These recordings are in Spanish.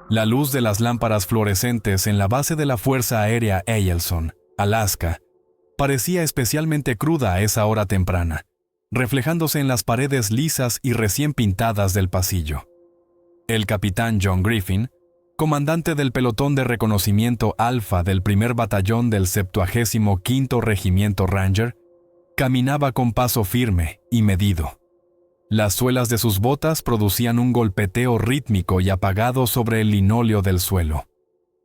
La luz de las lámparas fluorescentes en la base de la Fuerza Aérea Eielson, Alaska, parecía especialmente cruda a esa hora temprana, reflejándose en las paredes lisas y recién pintadas del pasillo. El capitán John Griffin, comandante del pelotón de reconocimiento Alfa del primer batallón del 75º Regimiento Ranger, caminaba con paso firme y medido. Las suelas de sus botas producían un golpeteo rítmico y apagado sobre el linóleo del suelo.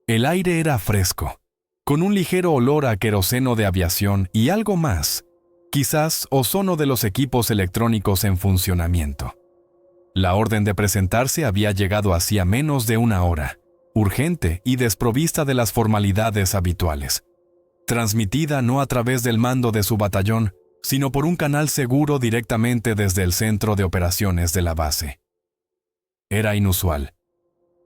El aire era fresco, con un ligero olor a queroseno de aviación y algo más, quizás ozono de los equipos electrónicos en funcionamiento. La orden de presentarse había llegado hacía menos de una hora, urgente y desprovista de las formalidades habituales. Transmitida no a través del mando de su batallón, sino por un canal seguro directamente desde el centro de operaciones de la base. Era inusual.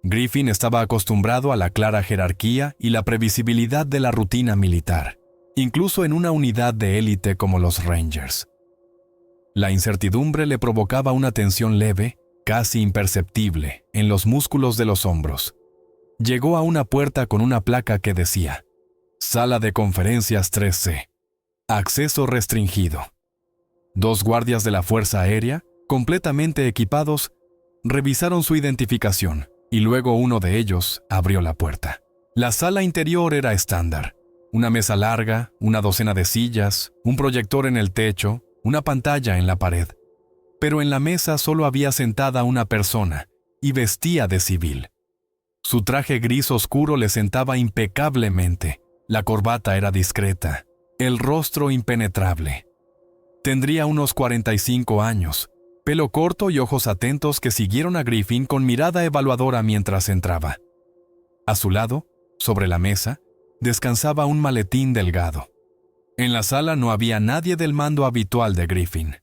Griffin estaba acostumbrado a la clara jerarquía y la previsibilidad de la rutina militar, incluso en una unidad de élite como los Rangers. La incertidumbre le provocaba una tensión leve, casi imperceptible, en los músculos de los hombros. Llegó a una puerta con una placa que decía: Sala de Conferencias 3C. Acceso restringido. Dos guardias de la Fuerza Aérea, completamente equipados, revisaron su identificación y luego uno de ellos abrió la puerta. La sala interior era estándar. Una mesa larga, una docena de sillas, un proyector en el techo, una pantalla en la pared. Pero en la mesa solo había sentada una persona y vestía de civil. Su traje gris oscuro le sentaba impecablemente. La corbata era discreta, el rostro impenetrable. Tendría unos 45 años, pelo corto y ojos atentos que siguieron a Griffin con mirada evaluadora mientras entraba. A su lado, sobre la mesa, descansaba un maletín delgado. En la sala no había nadie del mando habitual de Griffin.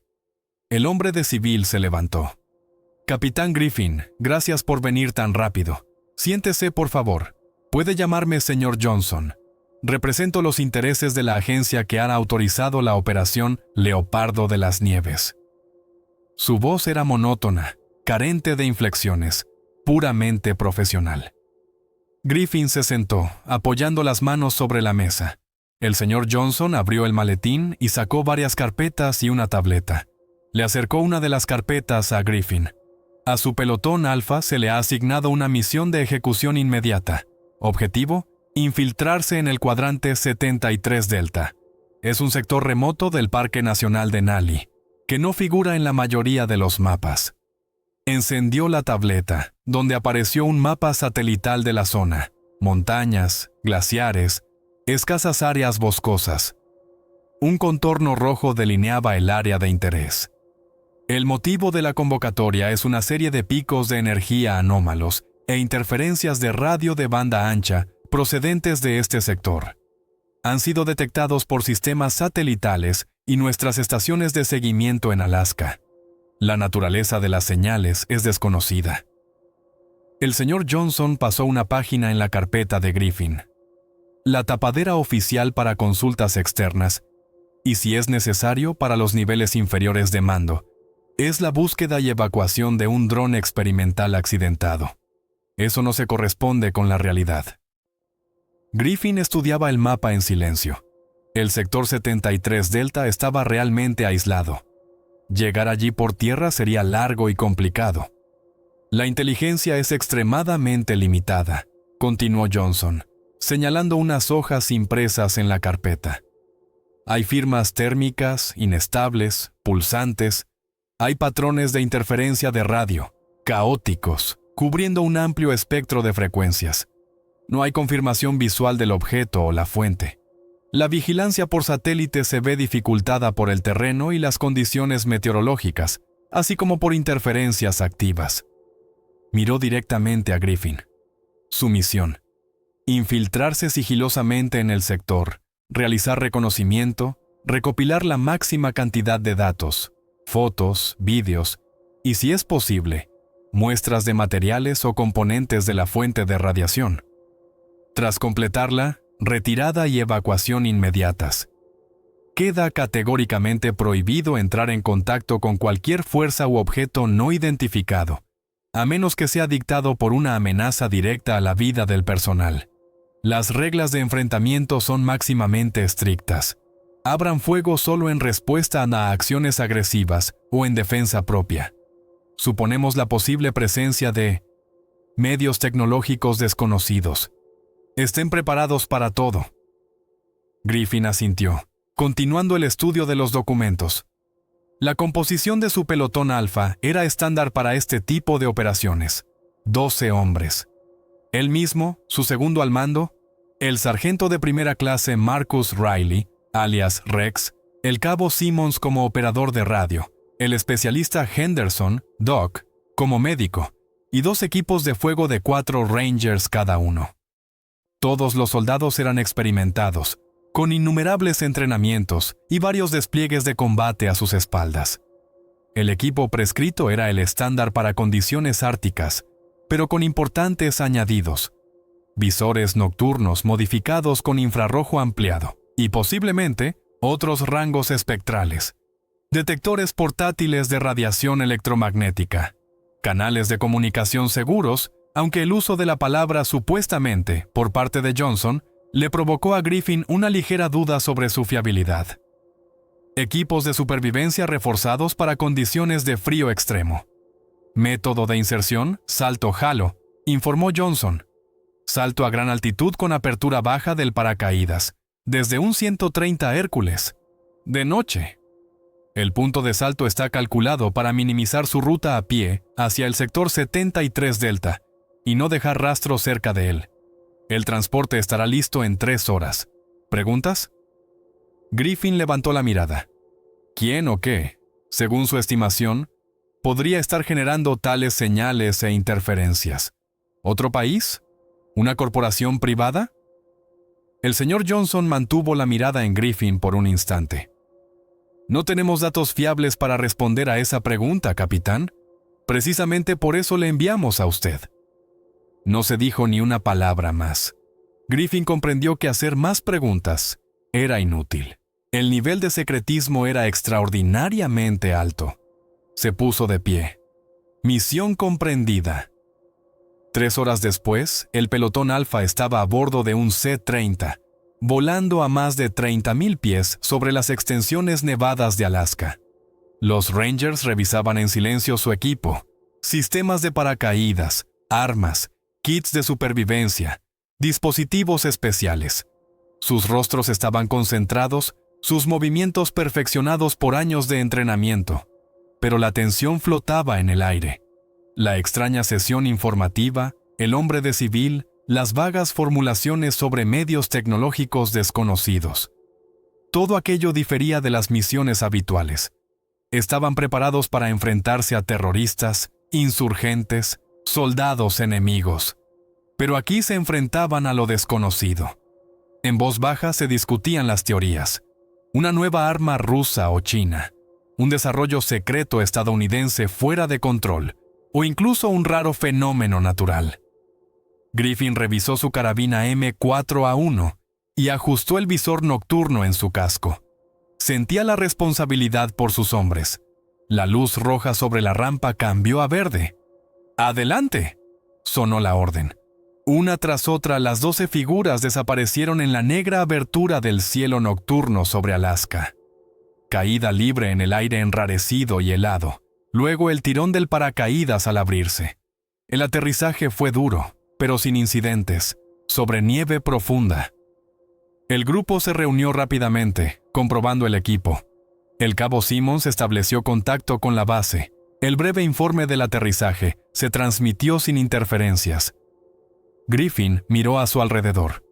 El hombre de civil se levantó. «Capitán Griffin, gracias por venir tan rápido. Siéntese, por favor. Puede llamarme señor Johnson. Represento los intereses de la agencia que ha autorizado la operación Leopardo de las Nieves». Su voz era monótona, carente de inflexiones, puramente profesional. Griffin se sentó, apoyando las manos sobre la mesa. El señor Johnson abrió el maletín y sacó varias carpetas y una tableta. Le acercó una de las carpetas a Griffin. A su pelotón Alfa se le ha asignado una misión de ejecución inmediata. Objetivo: infiltrarse en el cuadrante 73 Delta. Es un sector remoto del Parque Nacional de Nali, que no figura en la mayoría de los mapas. Encendió la tableta, donde apareció un mapa satelital de la zona. Montañas, glaciares, escasas áreas boscosas. Un contorno rojo delineaba el área de interés. El motivo de la convocatoria es una serie de picos de energía anómalos e interferencias de radio de banda ancha procedentes de este sector. Han sido detectados por sistemas satelitales y nuestras estaciones de seguimiento en Alaska. La naturaleza de las señales es desconocida. El señor Johnson pasó una página en la carpeta de Griffin. La tapadera oficial para consultas externas, y si es necesario para los niveles inferiores de mando, es la búsqueda y evacuación de un dron experimental accidentado. Eso no se corresponde con la realidad. Griffin estudiaba el mapa en silencio. El sector 73 Delta estaba realmente aislado. Llegar allí por tierra sería largo y complicado. La inteligencia es extremadamente limitada, continuó Johnson, señalando unas hojas impresas en la carpeta. Hay firmas térmicas, inestables, pulsantes. Hay patrones de interferencia de radio, caóticos, cubriendo un amplio espectro de frecuencias. No hay confirmación visual del objeto o la fuente. La vigilancia por satélite se ve dificultada por el terreno y las condiciones meteorológicas, así como por interferencias activas. Miró directamente a Griffin. Su misión: infiltrarse sigilosamente en el sector, realizar reconocimiento, recopilar la máxima cantidad de datos, fotos, vídeos y, si es posible, muestras de materiales o componentes de la fuente de radiación. Tras completarla, retirada y evacuación inmediatas. Queda categóricamente prohibido entrar en contacto con cualquier fuerza u objeto no identificado, a menos que sea dictado por una amenaza directa a la vida del personal. Las reglas de enfrentamiento son máximamente estrictas. Abran fuego solo en respuesta a acciones agresivas o en defensa propia. Suponemos la posible presencia de medios tecnológicos desconocidos. Estén preparados para todo. Griffin asintió, continuando el estudio de los documentos. La composición de su pelotón alfa era estándar para este tipo de operaciones. 12 hombres. Él mismo, su segundo al mando, el sargento de primera clase Marcus Riley, alias Rex, el cabo Simmons como operador de radio, el especialista Henderson, Doc, como médico, y 2 equipos de fuego de 4 Rangers cada uno. Todos los soldados eran experimentados, con innumerables entrenamientos y varios despliegues de combate a sus espaldas. El equipo prescrito era el estándar para condiciones árticas, pero con importantes añadidos. Visores nocturnos modificados con infrarrojo ampliado y posiblemente otros rangos espectrales. Detectores portátiles de radiación electromagnética. Canales de comunicación seguros, aunque el uso de la palabra supuestamente por parte de Johnson le provocó a Griffin una ligera duda sobre su fiabilidad. Equipos de supervivencia reforzados para condiciones de frío extremo. Método de inserción, salto-jalo, informó Johnson. Salto a gran altitud con apertura baja del paracaídas, desde un 130 Hércules. De noche. El punto de salto está calculado para minimizar su ruta a pie hacia el sector 73 Delta y no dejar rastro cerca de él. El transporte estará listo en 3 horas. ¿Preguntas? Griffin levantó la mirada. ¿Quién o qué, según su estimación, podría estar generando tales señales e interferencias? ¿Otro país? ¿Una corporación privada? El señor Johnson mantuvo la mirada en Griffin por un instante. No tenemos datos fiables para responder a esa pregunta, capitán. Precisamente por eso le enviamos a usted. No se dijo ni una palabra más. Griffin comprendió que hacer más preguntas era inútil. El nivel de secretismo era extraordinariamente alto. Se puso de pie. Misión comprendida. 3 horas después, el pelotón alfa estaba a bordo de un C-30, volando a más de 30,000 pies sobre las extensiones nevadas de Alaska. Los Rangers revisaban en silencio su equipo, sistemas de paracaídas, armas, kits de supervivencia, dispositivos especiales. Sus rostros estaban concentrados, sus movimientos perfeccionados por años de entrenamiento, pero la tensión flotaba en el aire. La extraña sesión informativa, el hombre de civil, las vagas formulaciones sobre medios tecnológicos desconocidos. Todo aquello difería de las misiones habituales. Estaban preparados para enfrentarse a terroristas, insurgentes, soldados enemigos. Pero aquí se enfrentaban a lo desconocido. En voz baja se discutían las teorías. Una nueva arma rusa o china, un desarrollo secreto estadounidense fuera de control, o incluso un raro fenómeno natural. Griffin revisó su carabina M4A1 y ajustó el visor nocturno en su casco. Sentía la responsabilidad por sus hombres. La luz roja sobre la rampa cambió a verde. ¡Adelante!, sonó la orden. Una tras otra, las 12 figuras desaparecieron en la negra abertura del cielo nocturno sobre Alaska. Caída libre en el aire enrarecido y helado. Luego el tirón del paracaídas al abrirse. El aterrizaje fue duro, pero sin incidentes, sobre nieve profunda. El grupo se reunió rápidamente, comprobando el equipo. El cabo Simmons estableció contacto con la base. El breve informe del aterrizaje se transmitió sin interferencias. Griffin miró a su alrededor.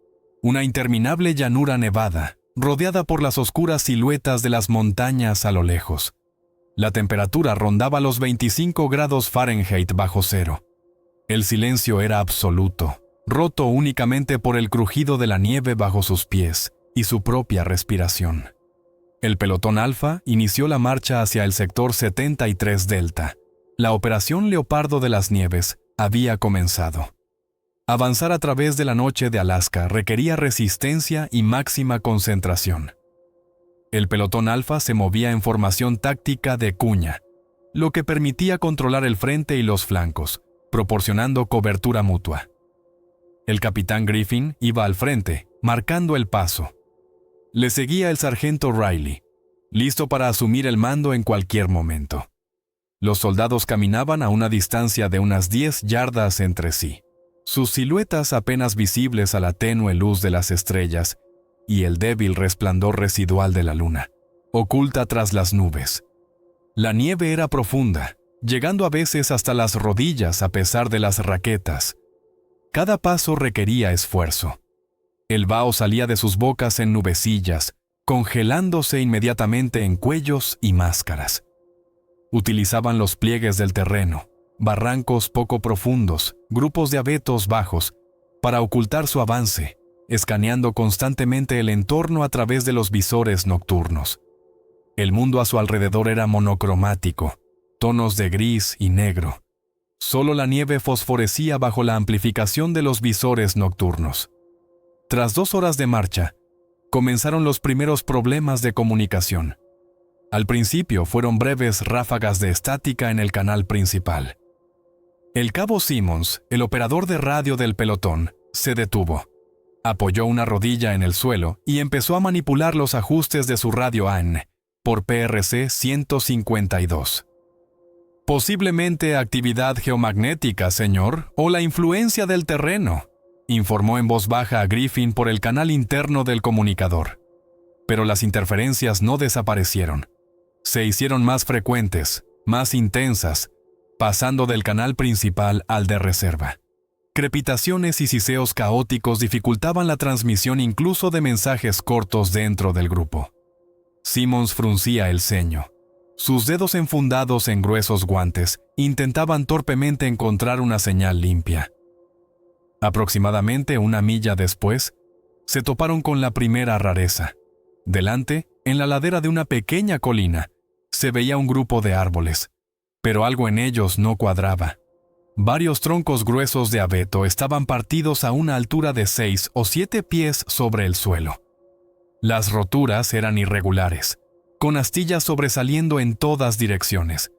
Una interminable llanura nevada, rodeada por las oscuras siluetas de las montañas a lo lejos. La temperatura rondaba los 25 grados Fahrenheit bajo cero. El silencio era absoluto, roto únicamente por el crujido de la nieve bajo sus pies y su propia respiración. El pelotón alfa inició la marcha hacia el sector 73 Delta. La operación Leopardo de las Nieves había comenzado. Avanzar a través de la noche de Alaska requería resistencia y máxima concentración. El pelotón alfa se movía en formación táctica de cuña, lo que permitía controlar el frente y los flancos, proporcionando cobertura mutua. El capitán Griffin iba al frente, marcando el paso. Le seguía el sargento Riley, listo para asumir el mando en cualquier momento. Los soldados caminaban a una distancia de unas 10 yardas entre sí, sus siluetas apenas visibles a la tenue luz de las estrellas y el débil resplandor residual de la luna, oculta tras las nubes. La nieve era profunda, llegando a veces hasta las rodillas a pesar de las raquetas. Cada paso requería esfuerzo. El vaho salía de sus bocas en nubecillas, congelándose inmediatamente en cuellos y máscaras. Utilizaban los pliegues del terreno, barrancos poco profundos, grupos de abetos bajos, para ocultar su avance, escaneando constantemente el entorno a través de los visores nocturnos. El mundo a su alrededor era monocromático, tonos de gris y negro. Solo la nieve fosforecía bajo la amplificación de los visores nocturnos. Tras 2 horas de marcha, comenzaron los primeros problemas de comunicación. Al principio fueron breves ráfagas de estática en el canal principal. El cabo Simmons, el operador de radio del pelotón, se detuvo. Apoyó una rodilla en el suelo y empezó a manipular los ajustes de su radio AN por PRC 152. Posiblemente actividad geomagnética, señor, o la influencia del terreno, informó en voz baja a Griffin por el canal interno del comunicador. Pero las interferencias no desaparecieron. Se hicieron más frecuentes, más intensas, pasando del canal principal al de reserva. Crepitaciones y siseos caóticos dificultaban la transmisión incluso de mensajes cortos dentro del grupo. Simmons fruncía el ceño. Sus dedos enfundados en gruesos guantes intentaban torpemente encontrar una señal limpia. Aproximadamente 1 milla después, se toparon con la primera rareza. Delante, en la ladera de una pequeña colina, se veía un grupo de árboles, pero algo en ellos no cuadraba. Varios troncos gruesos de abeto estaban partidos a una altura de 6 o 7 pies sobre el suelo. Las roturas eran irregulares, con astillas sobresaliendo en todas direcciones,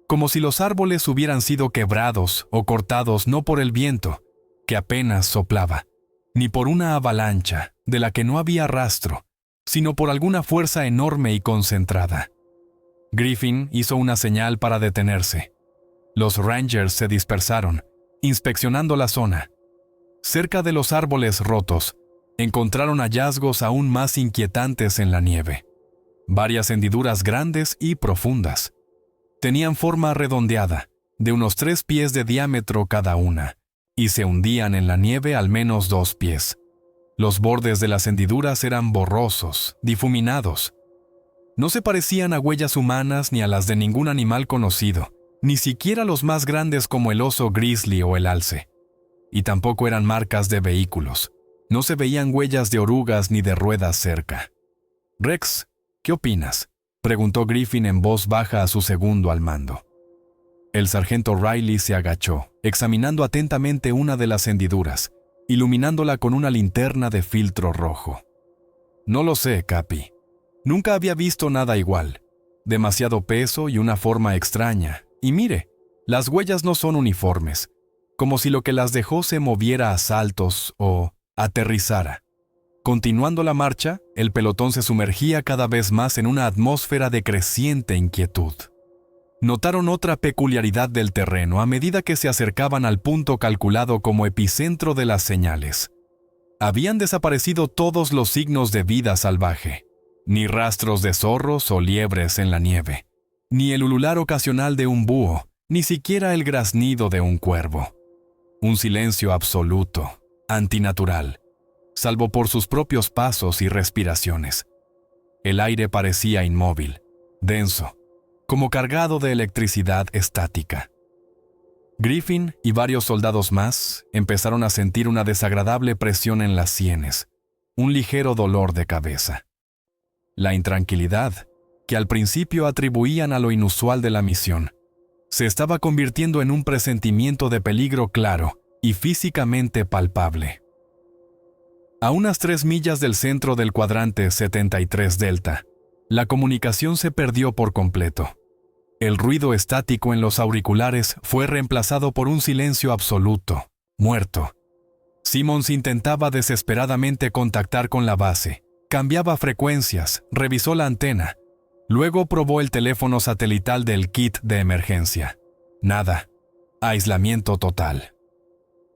como si los árboles hubieran sido quebrados o cortados no por el viento, que apenas soplaba, ni por una avalancha de la que no había rastro, sino por alguna fuerza enorme y concentrada. Griffin hizo una señal para detenerse. Los Rangers se dispersaron, inspeccionando la zona. Cerca de los árboles rotos, encontraron hallazgos aún más inquietantes en la nieve. Varias hendiduras grandes y profundas. Tenían forma redondeada, de unos 3 pies de diámetro cada una, y se hundían en la nieve al menos 2 pies. Los bordes de las hendiduras eran borrosos, difuminados. No se parecían a huellas humanas ni a las de ningún animal conocido, ni siquiera los más grandes como el oso grizzly o el alce. Y tampoco eran marcas de vehículos. No se veían huellas de orugas ni de ruedas cerca. «Rex, ¿qué opinas?», preguntó Griffin en voz baja a su segundo al mando. El sargento Riley se agachó, examinando atentamente una de las hendiduras, iluminándola con una linterna de filtro rojo. «No lo sé, Capi. Nunca había visto nada igual. Demasiado peso y una forma extraña. Y mire, las huellas no son uniformes, como si lo que las dejó se moviera a saltos o aterrizara». Continuando la marcha, el pelotón se sumergía cada vez más en una atmósfera de creciente inquietud. Notaron otra peculiaridad del terreno a medida que se acercaban al punto calculado como epicentro de las señales. Habían desaparecido todos los signos de vida salvaje, ni rastros de zorros o liebres en la nieve, ni el ulular ocasional de un búho, ni siquiera el graznido de un cuervo. Un silencio absoluto, antinatural, salvo por sus propios pasos y respiraciones. El aire parecía inmóvil, denso, como cargado de electricidad estática. Griffin y varios soldados más empezaron a sentir una desagradable presión en las sienes, un ligero dolor de cabeza. La intranquilidad, que al principio atribuían a lo inusual de la misión, se estaba convirtiendo en un presentimiento de peligro claro y físicamente palpable. A unas 3 millas del centro del cuadrante 73 Delta, la comunicación se perdió por completo. El ruido estático en los auriculares fue reemplazado por un silencio absoluto, muerto. Simmons intentaba desesperadamente contactar con la base. Cambiaba frecuencias, revisó la antena. Luego probó el teléfono satelital del kit de emergencia. Nada. Aislamiento total.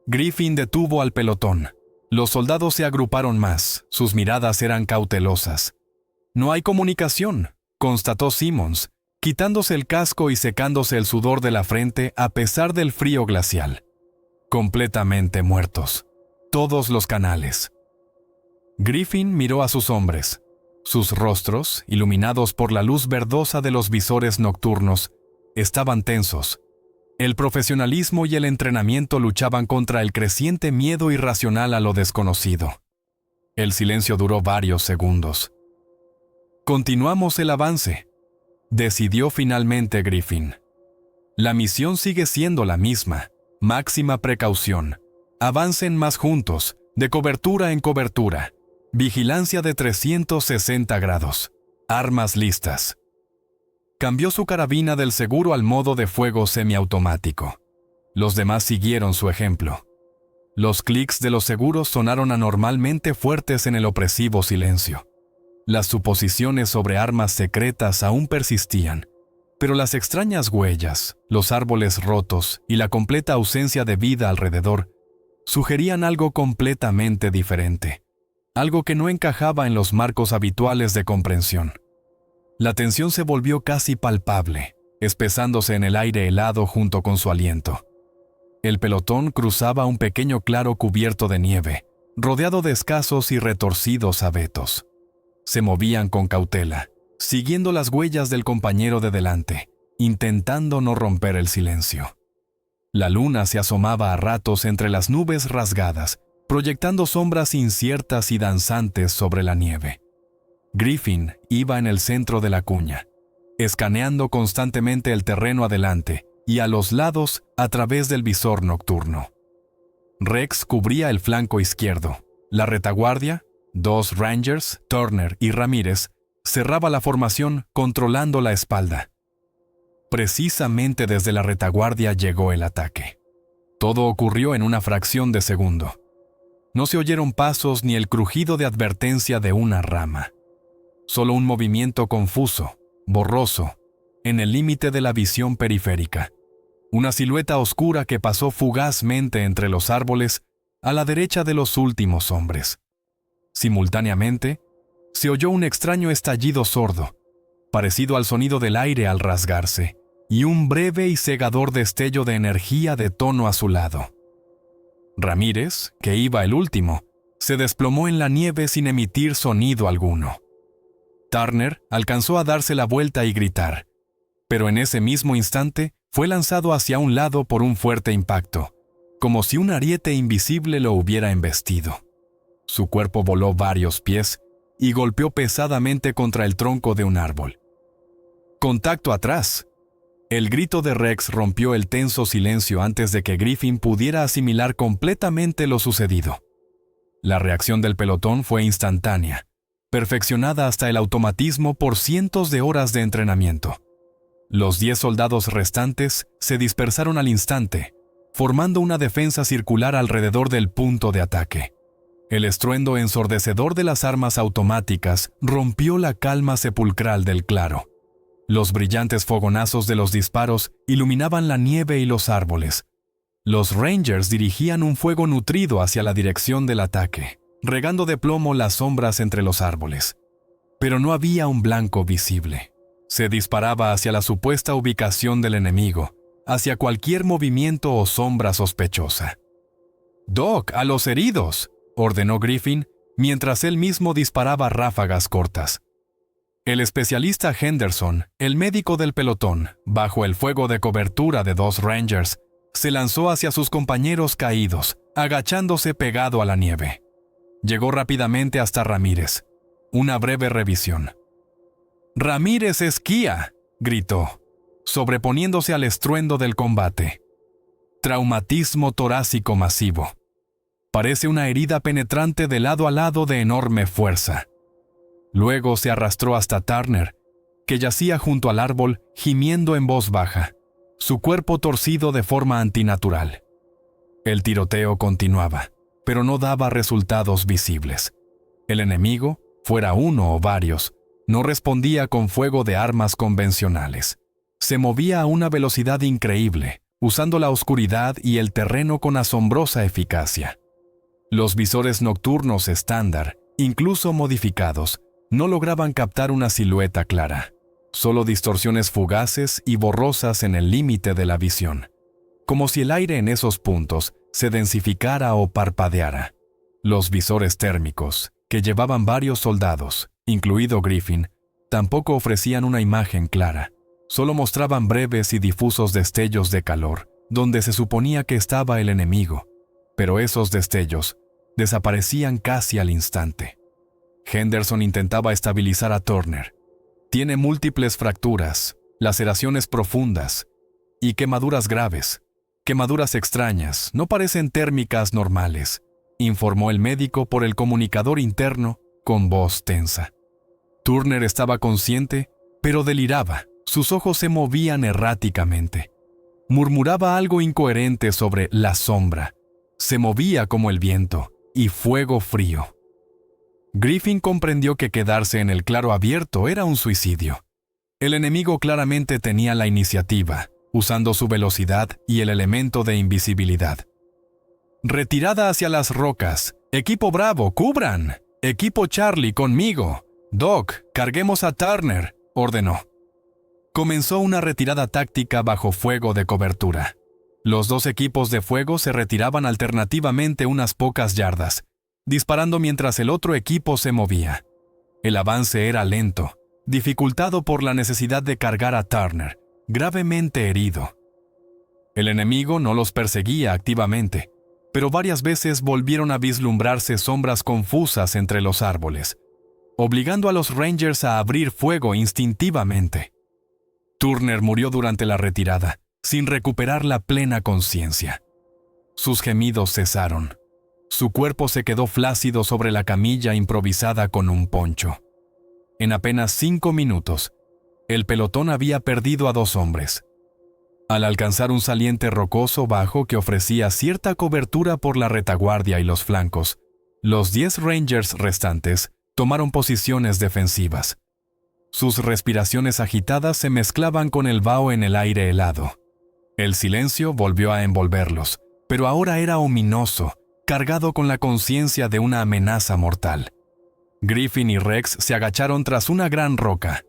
Griffin detuvo al pelotón. Los soldados se agruparon más. Sus miradas eran cautelosas. «No hay comunicación», constató Simmons, quitándose el casco y secándose el sudor de la frente a pesar del frío glacial. «Completamente muertos. Todos los canales». Griffin miró a sus hombres. Sus rostros, iluminados por la luz verdosa de los visores nocturnos, estaban tensos. El profesionalismo y el entrenamiento luchaban contra el creciente miedo irracional a lo desconocido. El silencio duró varios segundos. «Continuamos el avance», decidió finalmente Griffin. «La misión sigue siendo la misma. Máxima precaución. Avancen más juntos, de cobertura en cobertura. Vigilancia de 360 grados. Armas listas». Cambió su carabina del seguro al modo de fuego semiautomático. Los demás siguieron su ejemplo. Los clics de los seguros sonaron anormalmente fuertes en el opresivo silencio. Las suposiciones sobre armas secretas aún persistían, pero las extrañas huellas, los árboles rotos y la completa ausencia de vida alrededor sugerían algo completamente diferente, algo que no encajaba en los marcos habituales de comprensión. La tensión se volvió casi palpable, espesándose en el aire helado junto con su aliento. El pelotón cruzaba un pequeño claro cubierto de nieve, rodeado de escasos y retorcidos abetos. Se movían con cautela, siguiendo las huellas del compañero de delante, intentando no romper el silencio. La luna se asomaba a ratos entre las nubes rasgadas, proyectando sombras inciertas y danzantes sobre la nieve. Griffin iba en el centro de la cuña, escaneando constantemente el terreno adelante y a los lados a través del visor nocturno. Rex cubría el flanco izquierdo. La retaguardia, 2 Rangers, Turner y Ramírez, cerraba la formación controlando la espalda. Precisamente desde la retaguardia llegó el ataque. Todo ocurrió en una fracción de segundo. No se oyeron pasos ni el crujido de advertencia de una rama. Solo un movimiento confuso, borroso, en el límite de la visión periférica. Una silueta oscura que pasó fugazmente entre los árboles a la derecha de los últimos hombres. Simultáneamente, se oyó un extraño estallido sordo, parecido al sonido del aire al rasgarse, y un breve y cegador destello de energía de tono azulado. Ramírez, que iba el último, se desplomó en la nieve sin emitir sonido alguno. Turner alcanzó a darse la vuelta y gritar, pero en ese mismo instante fue lanzado hacia un lado por un fuerte impacto, como si un ariete invisible lo hubiera embestido. Su cuerpo voló varios pies y golpeó pesadamente contra el tronco de un árbol. «¡Contacto atrás!». El grito de Rex rompió el tenso silencio antes de que Griffin pudiera asimilar completamente lo sucedido. La reacción del pelotón fue instantánea, perfeccionada hasta el automatismo por cientos de horas de entrenamiento. Los 10 soldados restantes se dispersaron al instante, formando una defensa circular alrededor del punto de ataque. El estruendo ensordecedor de las armas automáticas rompió la calma sepulcral del claro. Los brillantes fogonazos de los disparos iluminaban la nieve y los árboles. Los Rangers dirigían un fuego nutrido hacia la dirección del ataque, regando de plomo las sombras entre los árboles. Pero no había un blanco visible. Se disparaba hacia la supuesta ubicación del enemigo, hacia cualquier movimiento o sombra sospechosa. «¡Doc, a los heridos!», ordenó Griffin, mientras él mismo disparaba ráfagas cortas. El especialista Henderson, el médico del pelotón, bajo el fuego de cobertura de 2 Rangers, se lanzó hacia sus compañeros caídos, agachándose pegado a la nieve. Llegó rápidamente hasta Ramírez. Una breve revisión. «¡Ramírez esquía!», gritó, sobreponiéndose al estruendo del combate. «Traumatismo torácico masivo. Parece una herida penetrante de lado a lado de enorme fuerza». Luego se arrastró hasta Turner, que yacía junto al árbol gimiendo en voz baja, su cuerpo torcido de forma antinatural. El tiroteo continuaba, pero no daba resultados visibles. El enemigo, fuera uno o varios, no respondía con fuego de armas convencionales. Se movía a una velocidad increíble, usando la oscuridad y el terreno con asombrosa eficacia. Los visores nocturnos estándar, incluso modificados, no lograban captar una silueta clara, solo distorsiones fugaces y borrosas en el límite de la visión, como si el aire en esos puntos se densificara o parpadeara. Los visores térmicos, que llevaban varios soldados, incluido Griffin, tampoco ofrecían una imagen clara, solo mostraban breves y difusos destellos de calor, donde se suponía que estaba el enemigo, pero esos destellos desaparecían casi al instante. Henderson intentaba estabilizar a Turner. Tiene múltiples fracturas, laceraciones profundas y quemaduras graves. Quemaduras extrañas, no parecen térmicas normales, informó el médico por el comunicador interno con voz tensa. Turner estaba consciente, pero deliraba. Sus ojos se movían erráticamente. Murmuraba algo incoherente sobre la sombra. Se movía como el viento y fuego frío. Griffin comprendió que quedarse en el claro abierto era un suicidio. El enemigo claramente tenía la iniciativa, usando su velocidad y el elemento de invisibilidad. Retirada hacia las rocas. Equipo Bravo, cubran. Equipo Charlie, conmigo. Doc, carguemos a Turner, ordenó. Comenzó una retirada táctica bajo fuego de cobertura. Los dos equipos de fuego se retiraban alternativamente unas pocas yardas, disparando mientras el otro equipo se movía. El avance era lento, dificultado por la necesidad de cargar a Turner, gravemente herido. El enemigo no los perseguía activamente, pero varias veces volvieron a vislumbrarse sombras confusas entre los árboles, obligando a los Rangers a abrir fuego instintivamente. Turner murió durante la retirada, sin recuperar la plena conciencia. Sus gemidos cesaron. Su cuerpo se quedó flácido sobre la camilla improvisada con un poncho. En apenas 5 minutos, el pelotón había perdido a 2 hombres. Al alcanzar un saliente rocoso bajo que ofrecía cierta cobertura por la retaguardia y los flancos, los 10 Rangers restantes tomaron posiciones defensivas. Sus respiraciones agitadas se mezclaban con el vaho en el aire helado. El silencio volvió a envolverlos, pero ahora era ominoso, cargado con la conciencia de una amenaza mortal. Griffin y Rex se agacharon tras una gran roca.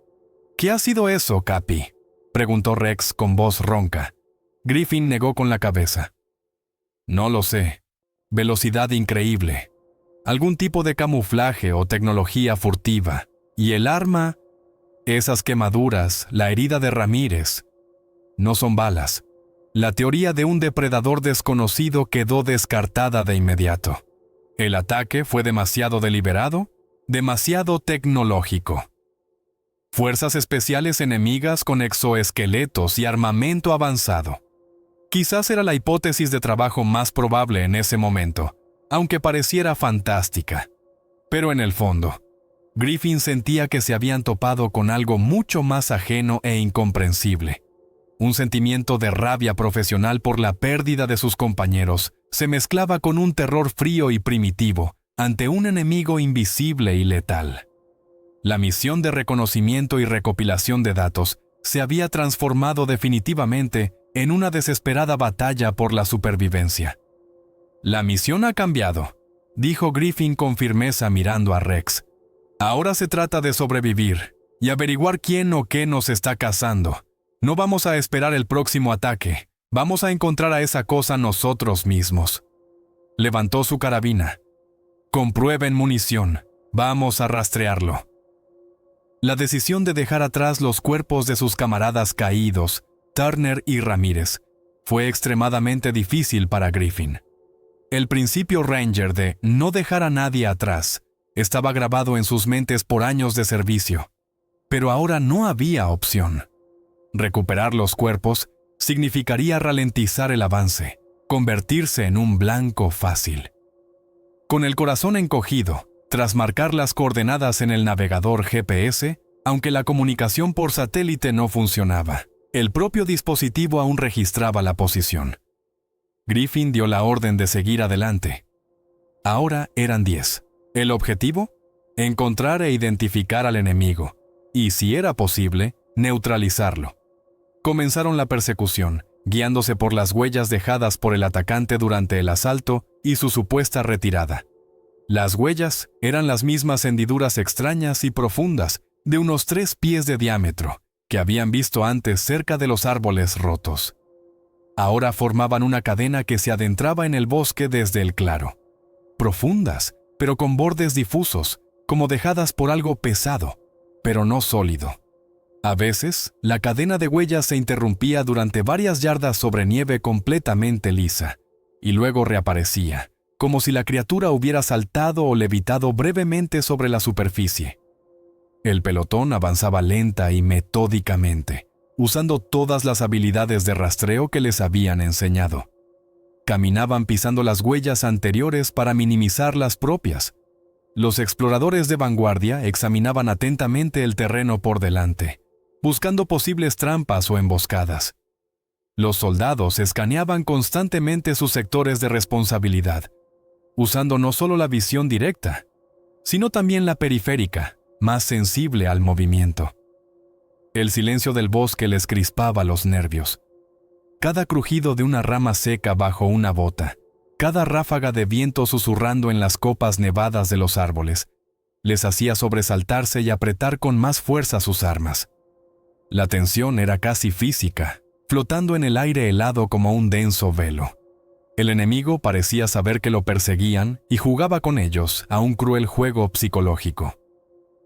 ¿Qué ha sido eso, Capi?, preguntó Rex con voz ronca. Griffin negó con la cabeza. No lo sé. Velocidad increíble. Algún tipo de camuflaje o tecnología furtiva. Y el arma... Esas quemaduras, la herida de Ramírez. No son balas. La teoría de un depredador desconocido quedó descartada de inmediato. El ataque fue demasiado deliberado, demasiado tecnológico. Fuerzas especiales enemigas con exoesqueletos y armamento avanzado. Quizás era la hipótesis de trabajo más probable en ese momento, aunque pareciera fantástica. Pero en el fondo, Griffin sentía que se habían topado con algo mucho más ajeno e incomprensible. Un sentimiento de rabia profesional por la pérdida de sus compañeros se mezclaba con un terror frío y primitivo ante un enemigo invisible y letal. La misión de reconocimiento y recopilación de datos se había transformado definitivamente en una desesperada batalla por la supervivencia. «La misión ha cambiado», dijo Griffin con firmeza mirando a Rex. «Ahora se trata de sobrevivir y averiguar quién o qué nos está cazando. No vamos a esperar el próximo ataque. Vamos a encontrar a esa cosa nosotros mismos». Levantó su carabina. «Comprueben munición. Vamos a rastrearlo». La decisión de dejar atrás los cuerpos de sus camaradas caídos, Turner y Ramírez, fue extremadamente difícil para Griffin. El principio Ranger de no dejar a nadie atrás estaba grabado en sus mentes por años de servicio, pero ahora no había opción. Recuperar los cuerpos significaría ralentizar el avance, convertirse en un blanco fácil. Con el corazón encogido, tras marcar las coordenadas en el navegador GPS, Aunque la comunicación por satélite no funcionaba, el propio dispositivo aún registraba la posición. Griffin dio la orden de seguir adelante. Ahora eran 10. ¿El objetivo? Encontrar e identificar al enemigo, y, si era posible, neutralizarlo. Comenzaron la persecución, guiándose por las huellas dejadas por el atacante durante el asalto y su supuesta retirada. Las huellas eran las mismas hendiduras extrañas y profundas, de unos 3 pies de diámetro, que habían visto antes cerca de los árboles rotos. Ahora formaban una cadena que se adentraba en el bosque desde el claro. Profundas, pero con bordes difusos, como dejadas por algo pesado, pero no sólido. A veces, la cadena de huellas se interrumpía durante varias yardas sobre nieve completamente lisa, y luego reaparecía, como si la criatura hubiera saltado o levitado brevemente sobre la superficie. El pelotón avanzaba lenta y metódicamente, usando todas las habilidades de rastreo que les habían enseñado. Caminaban pisando las huellas anteriores para minimizar las propias. Los exploradores de vanguardia examinaban atentamente el terreno por delante, buscando posibles trampas o emboscadas. Los soldados escaneaban constantemente sus sectores de responsabilidad, usando no solo la visión directa, sino también la periférica, más sensible al movimiento. El silencio del bosque les crispaba los nervios. Cada crujido de una rama seca bajo una bota, cada ráfaga de viento susurrando en las copas nevadas de los árboles, les hacía sobresaltarse y apretar con más fuerza sus armas. La tensión era casi física, flotando en el aire helado como un denso velo. El enemigo parecía saber que lo perseguían y jugaba con ellos a un cruel juego psicológico.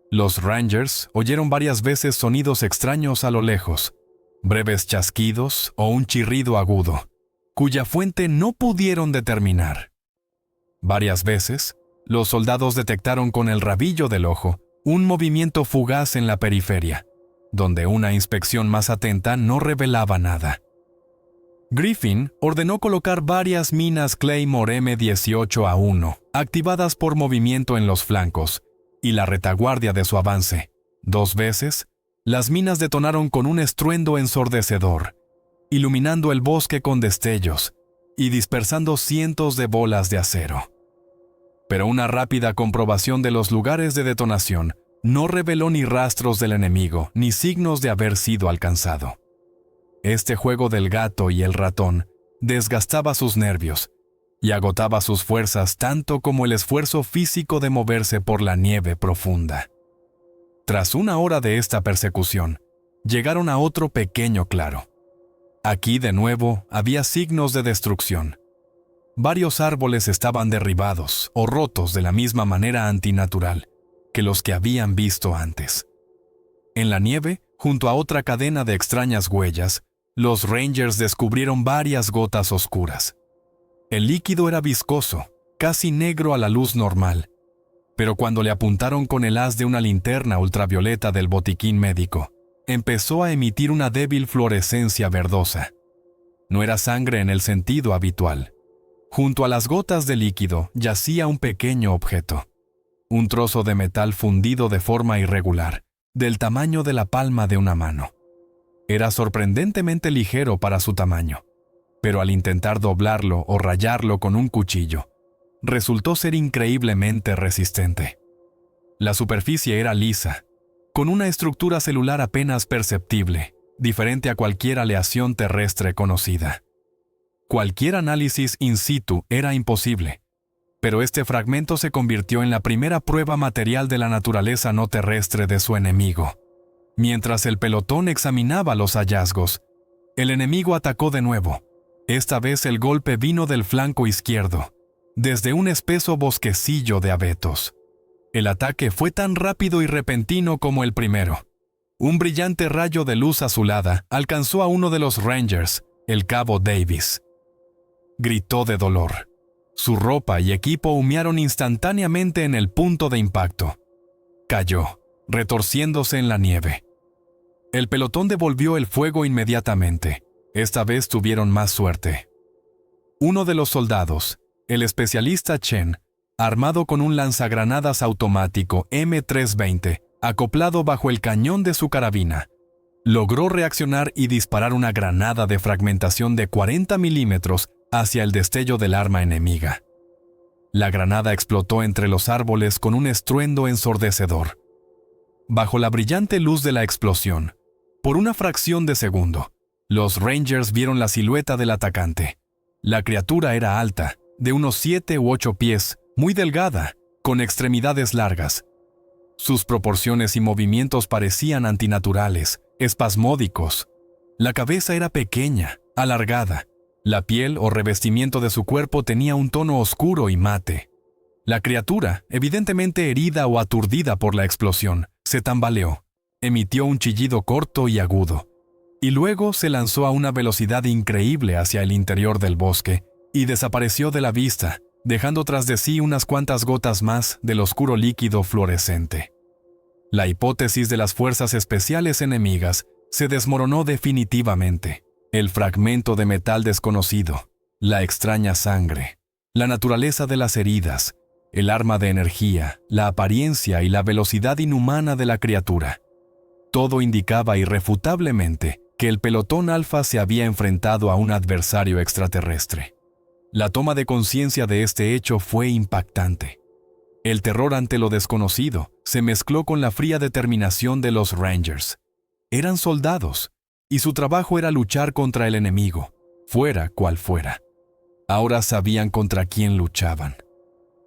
Los Rangers oyeron varias veces sonidos extraños a lo lejos, breves chasquidos o un chirrido agudo, cuya fuente no pudieron determinar. Varias veces, los soldados detectaron con el rabillo del ojo un movimiento fugaz en la periferia, donde una inspección más atenta no revelaba nada. Griffin ordenó colocar varias minas Claymore M18A1, activadas por movimiento en los flancos, y la retaguardia de su avance. 2 veces, las minas detonaron con un estruendo ensordecedor, iluminando el bosque con destellos y dispersando cientos de bolas de acero. Pero una rápida comprobación de los lugares de detonación no reveló ni rastros del enemigo ni signos de haber sido alcanzado. Este juego del gato y el ratón desgastaba sus nervios y agotaba sus fuerzas tanto como el esfuerzo físico de moverse por la nieve profunda. Tras 1 hora de esta persecución, llegaron a otro pequeño claro. Aquí de nuevo había signos de destrucción. Varios árboles estaban derribados o rotos de la misma manera antinatural que los que habían visto antes. En la nieve, junto a otra cadena de extrañas huellas, los Rangers descubrieron varias gotas oscuras. El líquido era viscoso, casi negro a la luz normal, pero cuando le apuntaron con el haz de una linterna ultravioleta del botiquín médico, empezó a emitir una débil fluorescencia verdosa. No era sangre en el sentido habitual. Junto a las gotas de líquido yacía un pequeño objeto, un trozo de metal fundido de forma irregular, del tamaño de la palma de una mano. Era sorprendentemente ligero para su tamaño, pero al intentar doblarlo o rayarlo con un cuchillo, resultó ser increíblemente resistente. La superficie era lisa, con una estructura celular apenas perceptible, diferente a cualquier aleación terrestre conocida. Cualquier análisis in situ era imposible, pero este fragmento se convirtió en la primera prueba material de la naturaleza no terrestre de su enemigo. Mientras el pelotón examinaba los hallazgos, el enemigo atacó de nuevo. Esta vez el golpe vino del flanco izquierdo, desde un espeso bosquecillo de abetos. El ataque fue tan rápido y repentino como el primero. Un brillante rayo de luz azulada alcanzó a uno de los Rangers, el cabo Davis. Gritó de dolor. Su ropa y equipo humearon instantáneamente en el punto de impacto. Cayó, retorciéndose en la nieve. El pelotón devolvió el fuego inmediatamente. Esta vez tuvieron más suerte. Uno de los soldados, el especialista Chen, armado con un lanzagranadas automático M320, acoplado bajo el cañón de su carabina, logró reaccionar y disparar una granada de fragmentación de 40 milímetros hacia el destello del arma enemiga. La granada explotó entre los árboles con un estruendo ensordecedor. Bajo la brillante luz de la explosión, por una fracción de segundo, los Rangers vieron la silueta del atacante. La criatura era alta, de unos 7 u 8 pies, muy delgada, con extremidades largas. Sus proporciones y movimientos parecían antinaturales, espasmódicos. La cabeza era pequeña, alargada. La piel o revestimiento de su cuerpo tenía un tono oscuro y mate. La criatura, evidentemente herida o aturdida por la explosión, se tambaleó, emitió un chillido corto y agudo, y luego se lanzó a una velocidad increíble hacia el interior del bosque y desapareció de la vista, dejando tras de sí unas cuantas gotas más del oscuro líquido fluorescente. La hipótesis de las fuerzas especiales enemigas se desmoronó definitivamente. El fragmento de metal desconocido, la extraña sangre, la naturaleza de las heridas, el arma de energía, la apariencia y la velocidad inhumana de la criatura. Todo indicaba irrefutablemente que el pelotón alfa se había enfrentado a un adversario extraterrestre. La toma de conciencia de este hecho fue impactante. El terror ante lo desconocido se mezcló con la fría determinación de los Rangers. Eran soldados, y su trabajo era luchar contra el enemigo, fuera cual fuera. Ahora sabían contra quién luchaban.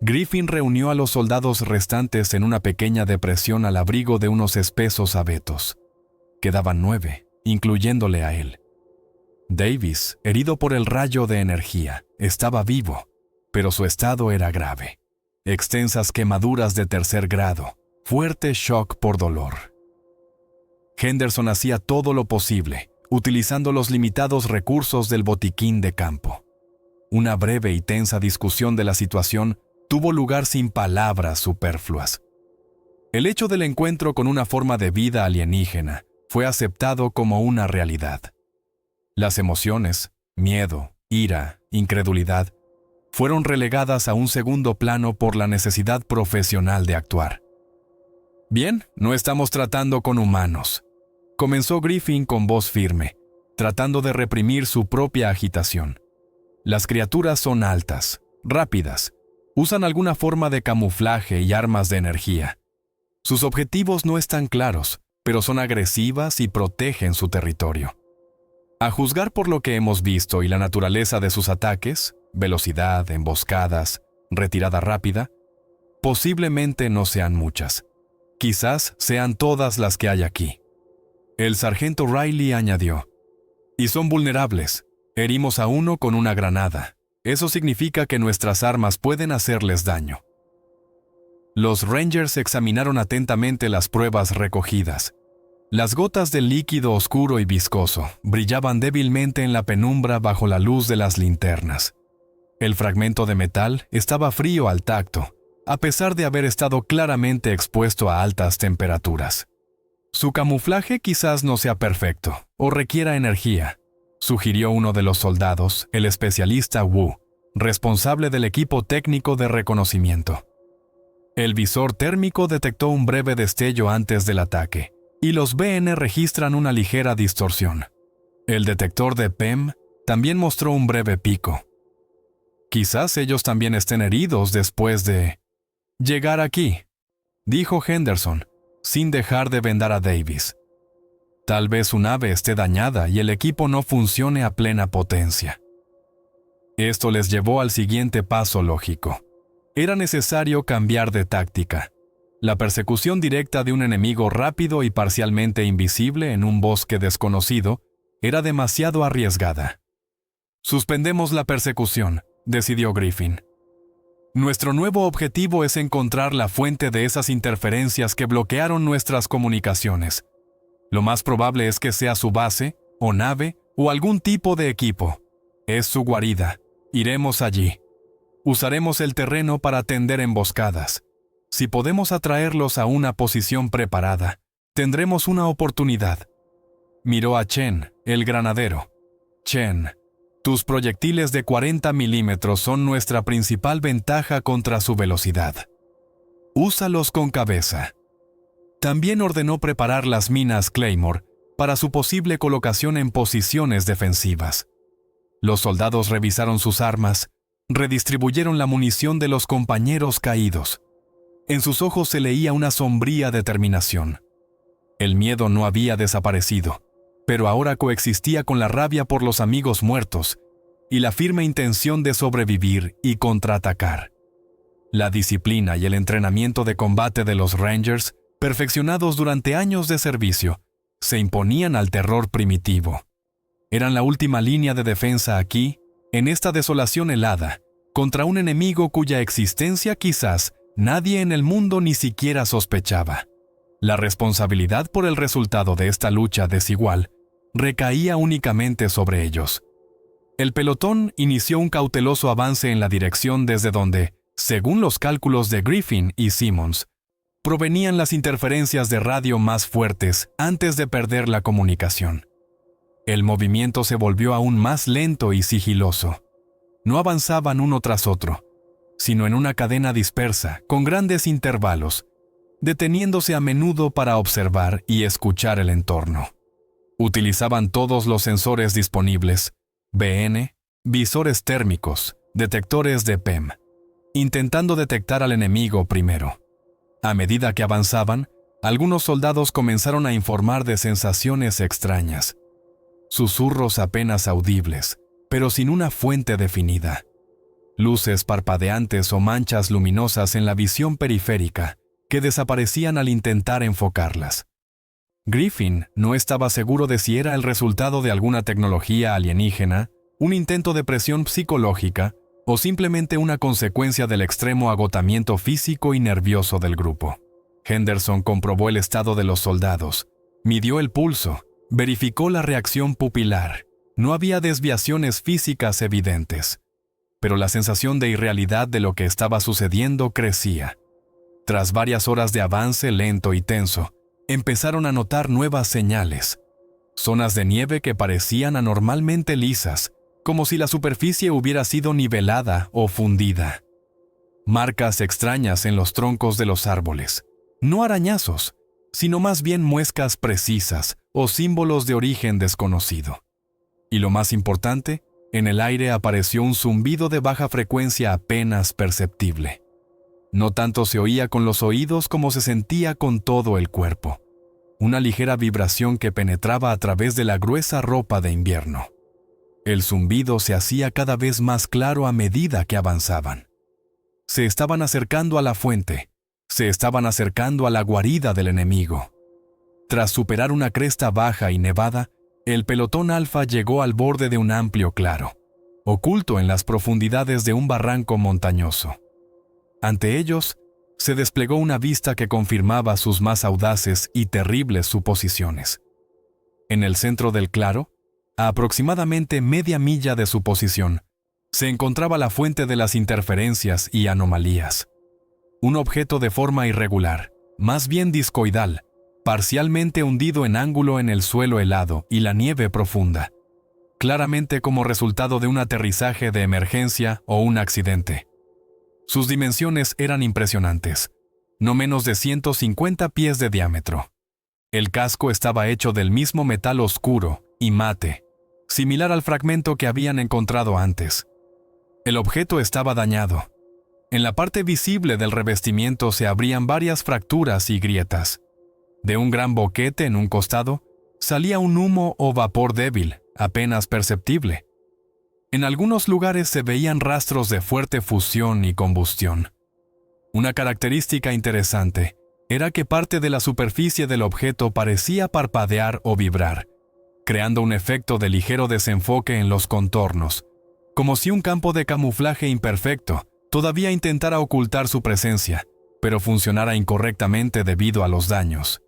Griffin reunió a los soldados restantes en una pequeña depresión al abrigo de unos espesos abetos. Quedaban 9, incluyéndole a él. Davis, herido por el rayo de energía, estaba vivo, pero su estado era grave. Extensas quemaduras de 3er grado, fuerte shock por dolor. Henderson hacía todo lo posible, utilizando los limitados recursos del botiquín de campo. Una breve y tensa discusión de la situación tuvo lugar sin palabras superfluas. El hecho del encuentro con una forma de vida alienígena fue aceptado como una realidad. Las emociones, miedo, ira, incredulidad, fueron relegadas a un segundo plano por la necesidad profesional de actuar. Bien, no estamos tratando con humanos, comenzó Griffin con voz firme, tratando de reprimir su propia agitación. Las criaturas son altas, rápidas, usan alguna forma de camuflaje y armas de energía. Sus objetivos no están claros, pero son agresivas y protegen su territorio. A juzgar por lo que hemos visto y la naturaleza de sus ataques, velocidad, emboscadas, retirada rápida, posiblemente no sean muchas. Quizás sean todas las que hay aquí. El sargento Riley añadió, y son vulnerables. Herimos a uno con una granada. Eso significa que nuestras armas pueden hacerles daño. Los Rangers examinaron atentamente las pruebas recogidas. Las gotas de líquido oscuro y viscoso brillaban débilmente en la penumbra bajo la luz de las linternas. El fragmento de metal estaba frío al tacto, a pesar de haber estado claramente expuesto a altas temperaturas. Su camuflaje quizás no sea perfecto o requiera energía, sugirió uno de los soldados, el especialista Wu, responsable del equipo técnico de reconocimiento. El visor térmico detectó un breve destello antes del ataque, y los BN registran una ligera distorsión. El detector de PEM también mostró un breve pico. Quizás ellos también estén heridos después de llegar aquí, dijo Henderson, sin dejar de vendar a Davis. Tal vez su nave esté dañada y el equipo no funcione a plena potencia. Esto les llevó al siguiente paso lógico. Era necesario cambiar de táctica. La persecución directa de un enemigo rápido y parcialmente invisible en un bosque desconocido era demasiado arriesgada. Suspendemos la persecución, decidió Griffin. Nuestro nuevo objetivo es encontrar la fuente de esas interferencias que bloquearon nuestras comunicaciones. Lo más probable es que sea su base, o nave, o algún tipo de equipo. Es su guarida. Iremos allí. Usaremos el terreno para atender emboscadas. Si podemos atraerlos a una posición preparada, tendremos una oportunidad. Miró a Chen, el granadero. Chen, tus proyectiles de 40 milímetros son nuestra principal ventaja contra su velocidad. Úsalos con cabeza. También ordenó preparar las minas Claymore para su posible colocación en posiciones defensivas. Los soldados revisaron sus armas, redistribuyeron la munición de los compañeros caídos. En sus ojos se leía una sombría determinación. El miedo no había desaparecido, pero ahora coexistía con la rabia por los amigos muertos y la firme intención de sobrevivir y contraatacar. La disciplina y el entrenamiento de combate de los Rangers, perfeccionados durante años de servicio, se imponían al terror primitivo. Eran la última línea de defensa aquí, en esta desolación helada, contra un enemigo cuya existencia quizás nadie en el mundo ni siquiera sospechaba. La responsabilidad por el resultado de esta lucha desigual recaía únicamente sobre ellos. El pelotón inició un cauteloso avance en la dirección desde donde, según los cálculos de Griffin y Simmons, provenían las interferencias de radio más fuertes antes de perder la comunicación. El movimiento se volvió aún más lento y sigiloso. No avanzaban uno tras otro, sino en una cadena dispersa, con grandes intervalos, deteniéndose a menudo para observar y escuchar el entorno. Utilizaban todos los sensores disponibles, BN, visores térmicos, detectores de PEM, intentando detectar al enemigo primero. A medida que avanzaban, algunos soldados comenzaron a informar de sensaciones extrañas. Susurros apenas audibles, pero sin una fuente definida. Luces parpadeantes o manchas luminosas en la visión periférica que desaparecían al intentar enfocarlas. Griffin no estaba seguro de si era el resultado de alguna tecnología alienígena, un intento de presión psicológica o simplemente una consecuencia del extremo agotamiento físico y nervioso del grupo. Henderson comprobó el estado de los soldados, midió el pulso, verificó la reacción pupilar. No había desviaciones físicas evidentes, pero la sensación de irrealidad de lo que estaba sucediendo crecía. Tras varias horas de avance lento y tenso, empezaron a notar nuevas señales. Zonas de nieve que parecían anormalmente lisas, como si la superficie hubiera sido nivelada o fundida. Marcas extrañas en los troncos de los árboles. No arañazos, sino más bien muescas precisas o símbolos de origen desconocido. Y lo más importante, en el aire apareció un zumbido de baja frecuencia apenas perceptible. No tanto se oía con los oídos como se sentía con todo el cuerpo. Una ligera vibración que penetraba a través de la gruesa ropa de invierno. El zumbido se hacía cada vez más claro a medida que avanzaban. Se estaban acercando a la fuente, se estaban acercando a la guarida del enemigo. Tras superar una cresta baja y nevada, el pelotón alfa llegó al borde de un amplio claro, oculto en las profundidades de un barranco montañoso. Ante ellos, se desplegó una vista que confirmaba sus más audaces y terribles suposiciones. En el centro del claro, a aproximadamente media milla de su posición, se encontraba la fuente de las interferencias y anomalías. Un objeto de forma irregular, más bien discoidal, parcialmente hundido en ángulo en el suelo helado y la nieve profunda, claramente como resultado de un aterrizaje de emergencia o un accidente. Sus dimensiones eran impresionantes, no menos de 150 pies de diámetro. El casco estaba hecho del mismo metal oscuro y mate, similar al fragmento que habían encontrado antes. El objeto estaba dañado. En la parte visible del revestimiento se abrían varias fracturas y grietas. De un gran boquete en un costado, salía un humo o vapor débil, apenas perceptible. En algunos lugares se veían rastros de fuerte fusión y combustión. Una característica interesante era que parte de la superficie del objeto parecía parpadear o vibrar, creando un efecto de ligero desenfoque en los contornos, como si un campo de camuflaje imperfecto todavía intentara ocultar su presencia, pero funcionara incorrectamente debido a los daños.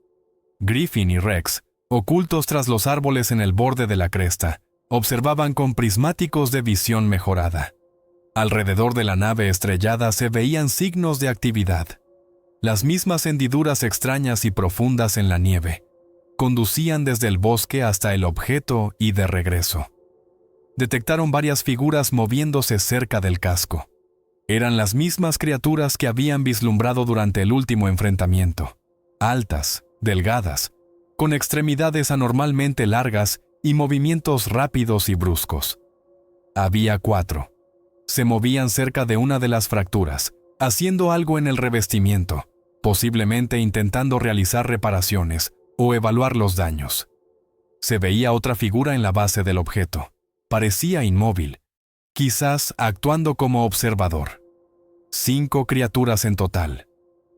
Griffin y Rex, ocultos tras los árboles en el borde de la cresta, observaban con prismáticos de visión mejorada. Alrededor de la nave estrellada se veían signos de actividad. Las mismas hendiduras extrañas y profundas en la nieve conducían desde el bosque hasta el objeto y de regreso. Detectaron varias figuras moviéndose cerca del casco. Eran las mismas criaturas que habían vislumbrado durante el último enfrentamiento. altas, delgadas, con extremidades anormalmente largas y movimientos rápidos y bruscos. Había 4. Se movían cerca de una de las fracturas, haciendo algo en el revestimiento, posiblemente intentando realizar reparaciones o evaluar los daños. Se veía otra figura en la base del objeto. Parecía inmóvil, quizás actuando como observador. 5 criaturas en total.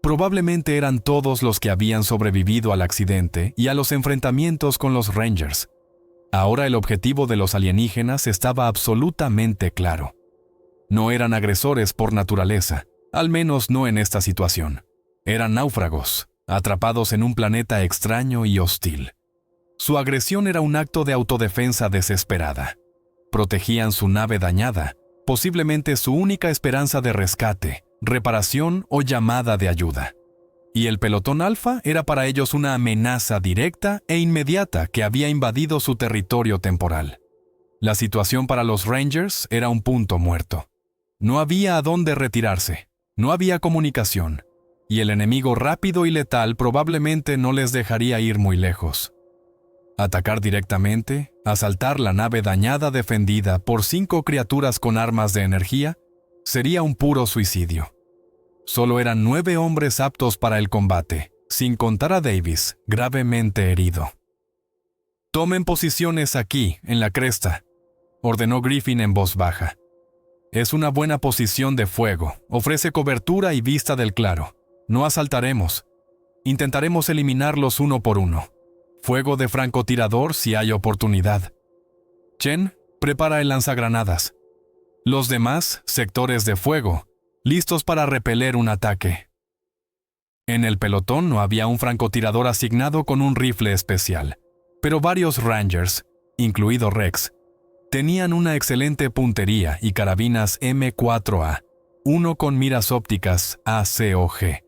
Probablemente eran todos los que habían sobrevivido al accidente y a los enfrentamientos con los Rangers. Ahora el objetivo de los alienígenas estaba absolutamente claro. No eran agresores por naturaleza, al menos no en esta situación. Eran náufragos, atrapados en un planeta extraño y hostil. Su agresión era un acto de autodefensa desesperada. Protegían su nave dañada, posiblemente su única esperanza de rescate, reparación o llamada de ayuda. Y el pelotón Alfa era para ellos una amenaza directa e inmediata que había invadido su territorio temporal. La situación para los Rangers era un punto muerto. No había a dónde retirarse, no había comunicación, y el enemigo rápido y letal probablemente no les dejaría ir muy lejos. Atacar directamente, asaltar la nave dañada defendida por 5 criaturas con armas de energía, sería un puro suicidio. Solo eran 9 hombres aptos para el combate, sin contar a Davis, gravemente herido. «Tomen posiciones aquí, en la cresta», ordenó Griffin en voz baja. «Es una buena posición de fuego, ofrece cobertura y vista del claro. No asaltaremos. Intentaremos eliminarlos uno por uno. Fuego de francotirador si hay oportunidad. Chen, prepara el lanzagranadas. Los demás, sectores de fuego, listos para repeler un ataque». En el pelotón no había un francotirador asignado con un rifle especial, pero varios Rangers, incluido Rex, tenían una excelente puntería y carabinas M4A, uno con miras ópticas ACOG,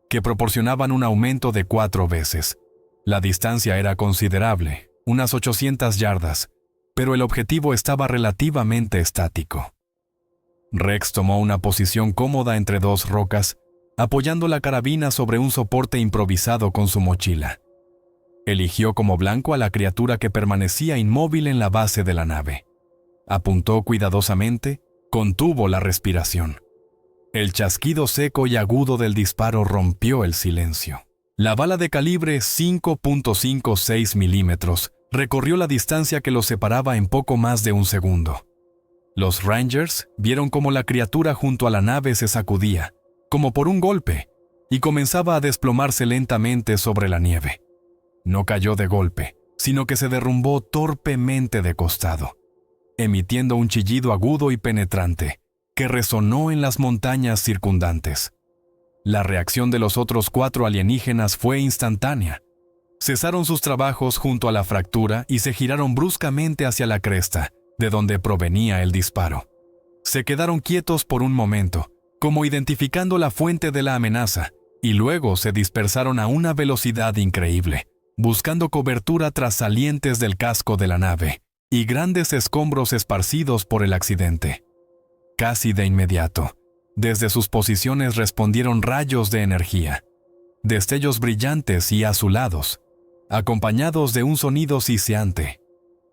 que proporcionaban un aumento de 4 veces. La distancia era considerable, unas 800 yardas, pero el objetivo estaba relativamente estático. Rex tomó una posición cómoda entre 2 rocas, apoyando la carabina sobre un soporte improvisado con su mochila. Eligió como blanco a la criatura que permanecía inmóvil en la base de la nave. Apuntó cuidadosamente, contuvo la respiración. El chasquido seco y agudo del disparo rompió el silencio. La bala de calibre 5.56 milímetros recorrió la distancia que los separaba en poco más de un segundo. Los Rangers vieron cómo la criatura junto a la nave se sacudía, como por un golpe, y comenzaba a desplomarse lentamente sobre la nieve. No cayó de golpe, sino que se derrumbó torpemente de costado, emitiendo un chillido agudo y penetrante que resonó en las montañas circundantes. La reacción de los otros 4 alienígenas fue instantánea. Cesaron sus trabajos junto a la fractura y se giraron bruscamente hacia la cresta, de donde provenía el disparo. Se quedaron quietos por un momento, como identificando la fuente de la amenaza, y luego se dispersaron a una velocidad increíble, buscando cobertura tras salientes del casco de la nave y grandes escombros esparcidos por el accidente. Casi de inmediato, desde sus posiciones respondieron rayos de energía, destellos brillantes y azulados, acompañados de un sonido siseante.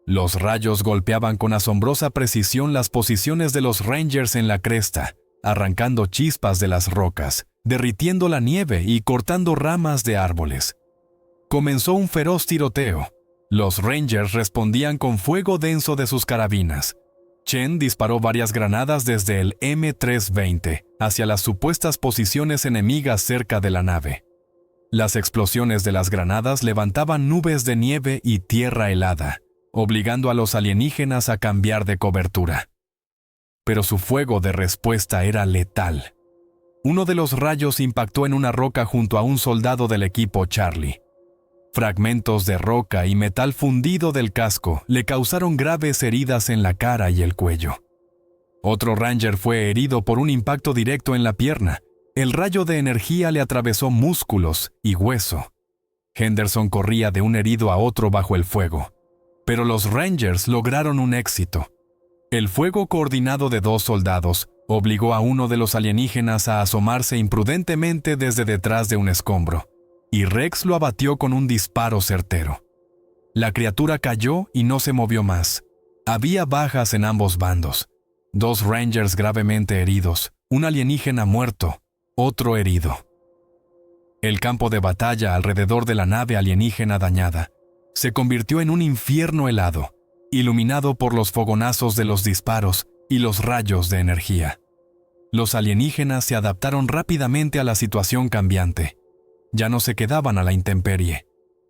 Los rayos golpeaban con asombrosa precisión las posiciones de los Rangers en la cresta, arrancando chispas de las rocas, derritiendo la nieve y cortando ramas de árboles. Comenzó un feroz tiroteo. Los Rangers respondían con fuego denso de sus carabinas. Chen disparó varias granadas desde el M320 hacia las supuestas posiciones enemigas cerca de la nave. Las explosiones de las granadas levantaban nubes de nieve y tierra helada, obligando a los alienígenas a cambiar de cobertura. Pero su fuego de respuesta era letal. Uno de los rayos impactó en una roca junto a un soldado del equipo Charlie. Fragmentos de roca y metal fundido del casco le causaron graves heridas en la cara y el cuello. Otro Ranger fue herido por un impacto directo en la pierna. El rayo de energía le atravesó músculos y hueso. Henderson corría de un herido a otro bajo el fuego. Pero los Rangers lograron un éxito. El fuego coordinado de 2 soldados obligó a uno de los alienígenas a asomarse imprudentemente desde detrás de un escombro. y Rex lo abatió con un disparo certero. La criatura cayó y no se movió más. Había bajas en ambos bandos. 2 Rangers gravemente heridos, un alienígena muerto, otro herido. El campo de batalla alrededor de la nave alienígena dañada se convirtió en un infierno helado, iluminado por los fogonazos de los disparos y los rayos de energía. Los alienígenas se adaptaron rápidamente a la situación cambiante. Ya no se quedaban a la intemperie,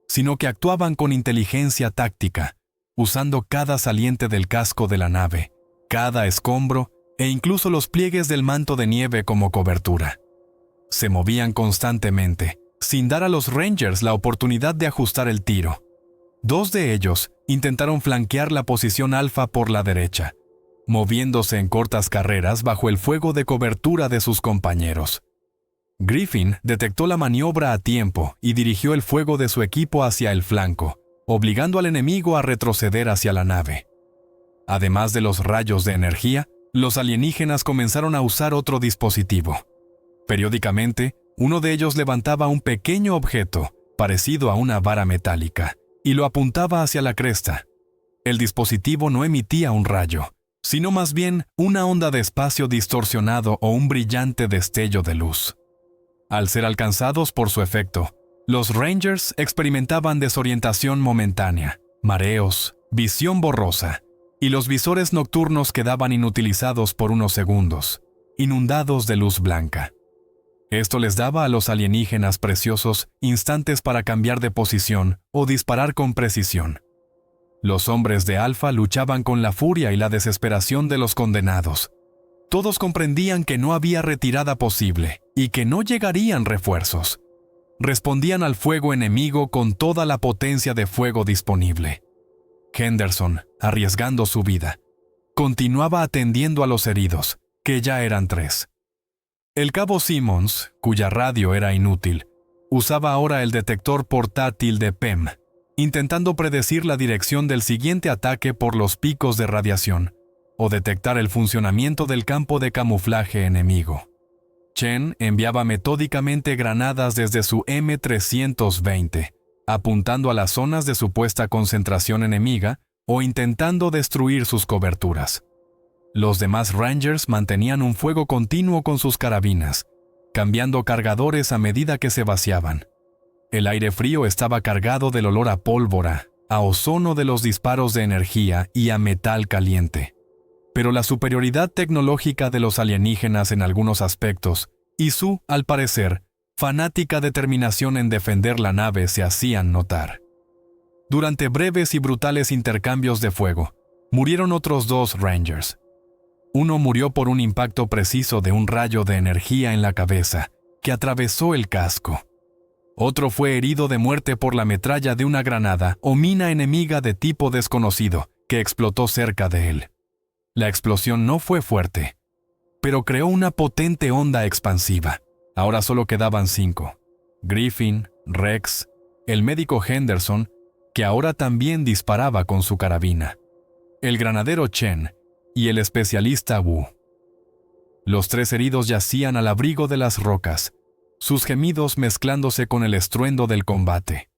sino que actuaban con inteligencia táctica, usando cada saliente del casco de la nave, cada escombro e incluso los pliegues del manto de nieve como cobertura. Se movían constantemente, sin dar a los Rangers la oportunidad de ajustar el tiro. 2 de ellos intentaron flanquear la posición alfa por la derecha, moviéndose en cortas carreras bajo el fuego de cobertura de sus compañeros. Griffin detectó la maniobra a tiempo y dirigió el fuego de su equipo hacia el flanco, obligando al enemigo a retroceder hacia la nave. Además de los rayos de energía, los alienígenas comenzaron a usar otro dispositivo. Periódicamente, uno de ellos levantaba un pequeño objeto, parecido a una vara metálica, y lo apuntaba hacia la cresta. El dispositivo no emitía un rayo, sino más bien una onda de espacio distorsionado o un brillante destello de luz. Al ser alcanzados por su efecto, los Rangers experimentaban desorientación momentánea, mareos, visión borrosa, y los visores nocturnos quedaban inutilizados por unos segundos, inundados de luz blanca. Esto les daba a los alienígenas preciosos instantes para cambiar de posición o disparar con precisión. Los hombres de Alfa luchaban con la furia y la desesperación de los condenados. Todos comprendían que no había retirada posible y que no llegarían refuerzos. Respondían al fuego enemigo con toda la potencia de fuego disponible. Henderson, arriesgando su vida, continuaba atendiendo a los heridos, que ya eran 3. El cabo Simmons, cuya radio era inútil, usaba ahora el detector portátil de PEM, intentando predecir la dirección del siguiente ataque por los picos de radiación, o detectar el funcionamiento del campo de camuflaje enemigo. Chen enviaba metódicamente granadas desde su M320, apuntando a las zonas de supuesta concentración enemiga o intentando destruir sus coberturas. Los demás Rangers mantenían un fuego continuo con sus carabinas, cambiando cargadores a medida que se vaciaban. El aire frío estaba cargado del olor a pólvora, a ozono de los disparos de energía y a metal caliente. Pero la superioridad tecnológica de los alienígenas en algunos aspectos y su, al parecer, fanática determinación en defender la nave se hacían notar. Durante breves y brutales intercambios de fuego, murieron otros 2 Rangers. Uno murió por un impacto preciso de un rayo de energía en la cabeza, que atravesó el casco. Otro fue herido de muerte por la metralla de una granada o mina enemiga de tipo desconocido, que explotó cerca de él. La explosión no fue fuerte, pero creó una potente onda expansiva. Ahora solo quedaban 5. Griffin, Rex, el médico Henderson, que ahora también disparaba con su carabina, el granadero Chen y el especialista Wu. Los 3 heridos yacían al abrigo de las rocas, sus gemidos mezclándose con el estruendo del combate.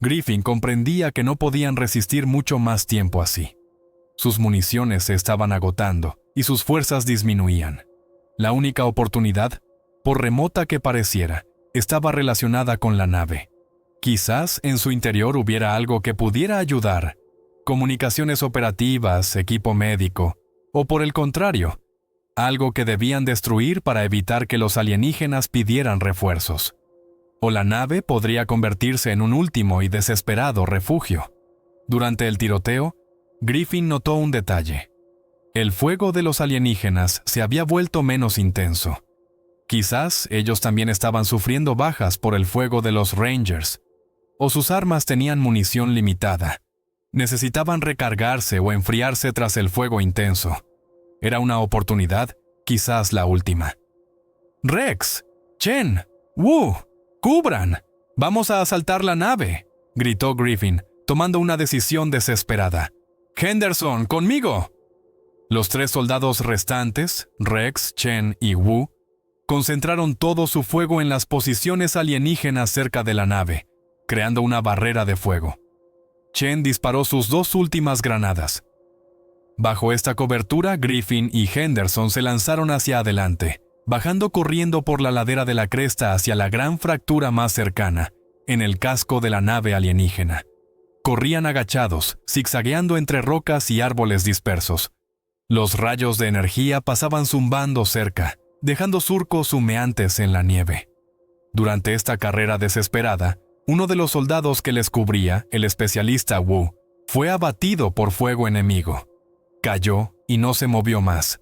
Griffin comprendía que no podían resistir mucho más tiempo así. Sus municiones se estaban agotando y sus fuerzas disminuían. La única oportunidad, por remota que pareciera, estaba relacionada con la nave. Quizás en su interior hubiera algo que pudiera ayudar, comunicaciones operativas, equipo médico, o por el contrario, algo que debían destruir para evitar que los alienígenas pidieran refuerzos. O la nave podría convertirse en un último y desesperado refugio. Durante el tiroteo, Griffin notó un detalle. El fuego de los alienígenas se había vuelto menos intenso. Quizás ellos también estaban sufriendo bajas por el fuego de los Rangers, o sus armas tenían munición limitada. Necesitaban recargarse o enfriarse tras el fuego intenso. Era una oportunidad, quizás la última. «Rex, Chen, Wu, cubran. Vamos a asaltar la nave», gritó Griffin, tomando una decisión desesperada. «Henderson, conmigo». Los 3 soldados restantes, Rex, Chen y Wu, Concentraron todo su fuego en las posiciones alienígenas cerca de la nave, creando una barrera de fuego. Chen disparó sus 2 últimas granadas. Bajo esta cobertura, Griffin y Henderson se lanzaron hacia adelante, bajando corriendo por la ladera de la cresta hacia la gran fractura más cercana, en el casco de la nave alienígena. Corrían agachados, zigzagueando entre rocas y árboles dispersos. Los rayos de energía pasaban zumbando cerca, dejando surcos humeantes en la nieve. Durante esta carrera desesperada, uno de los soldados que les cubría, el especialista Wu, fue abatido por fuego enemigo. Cayó y no se movió más.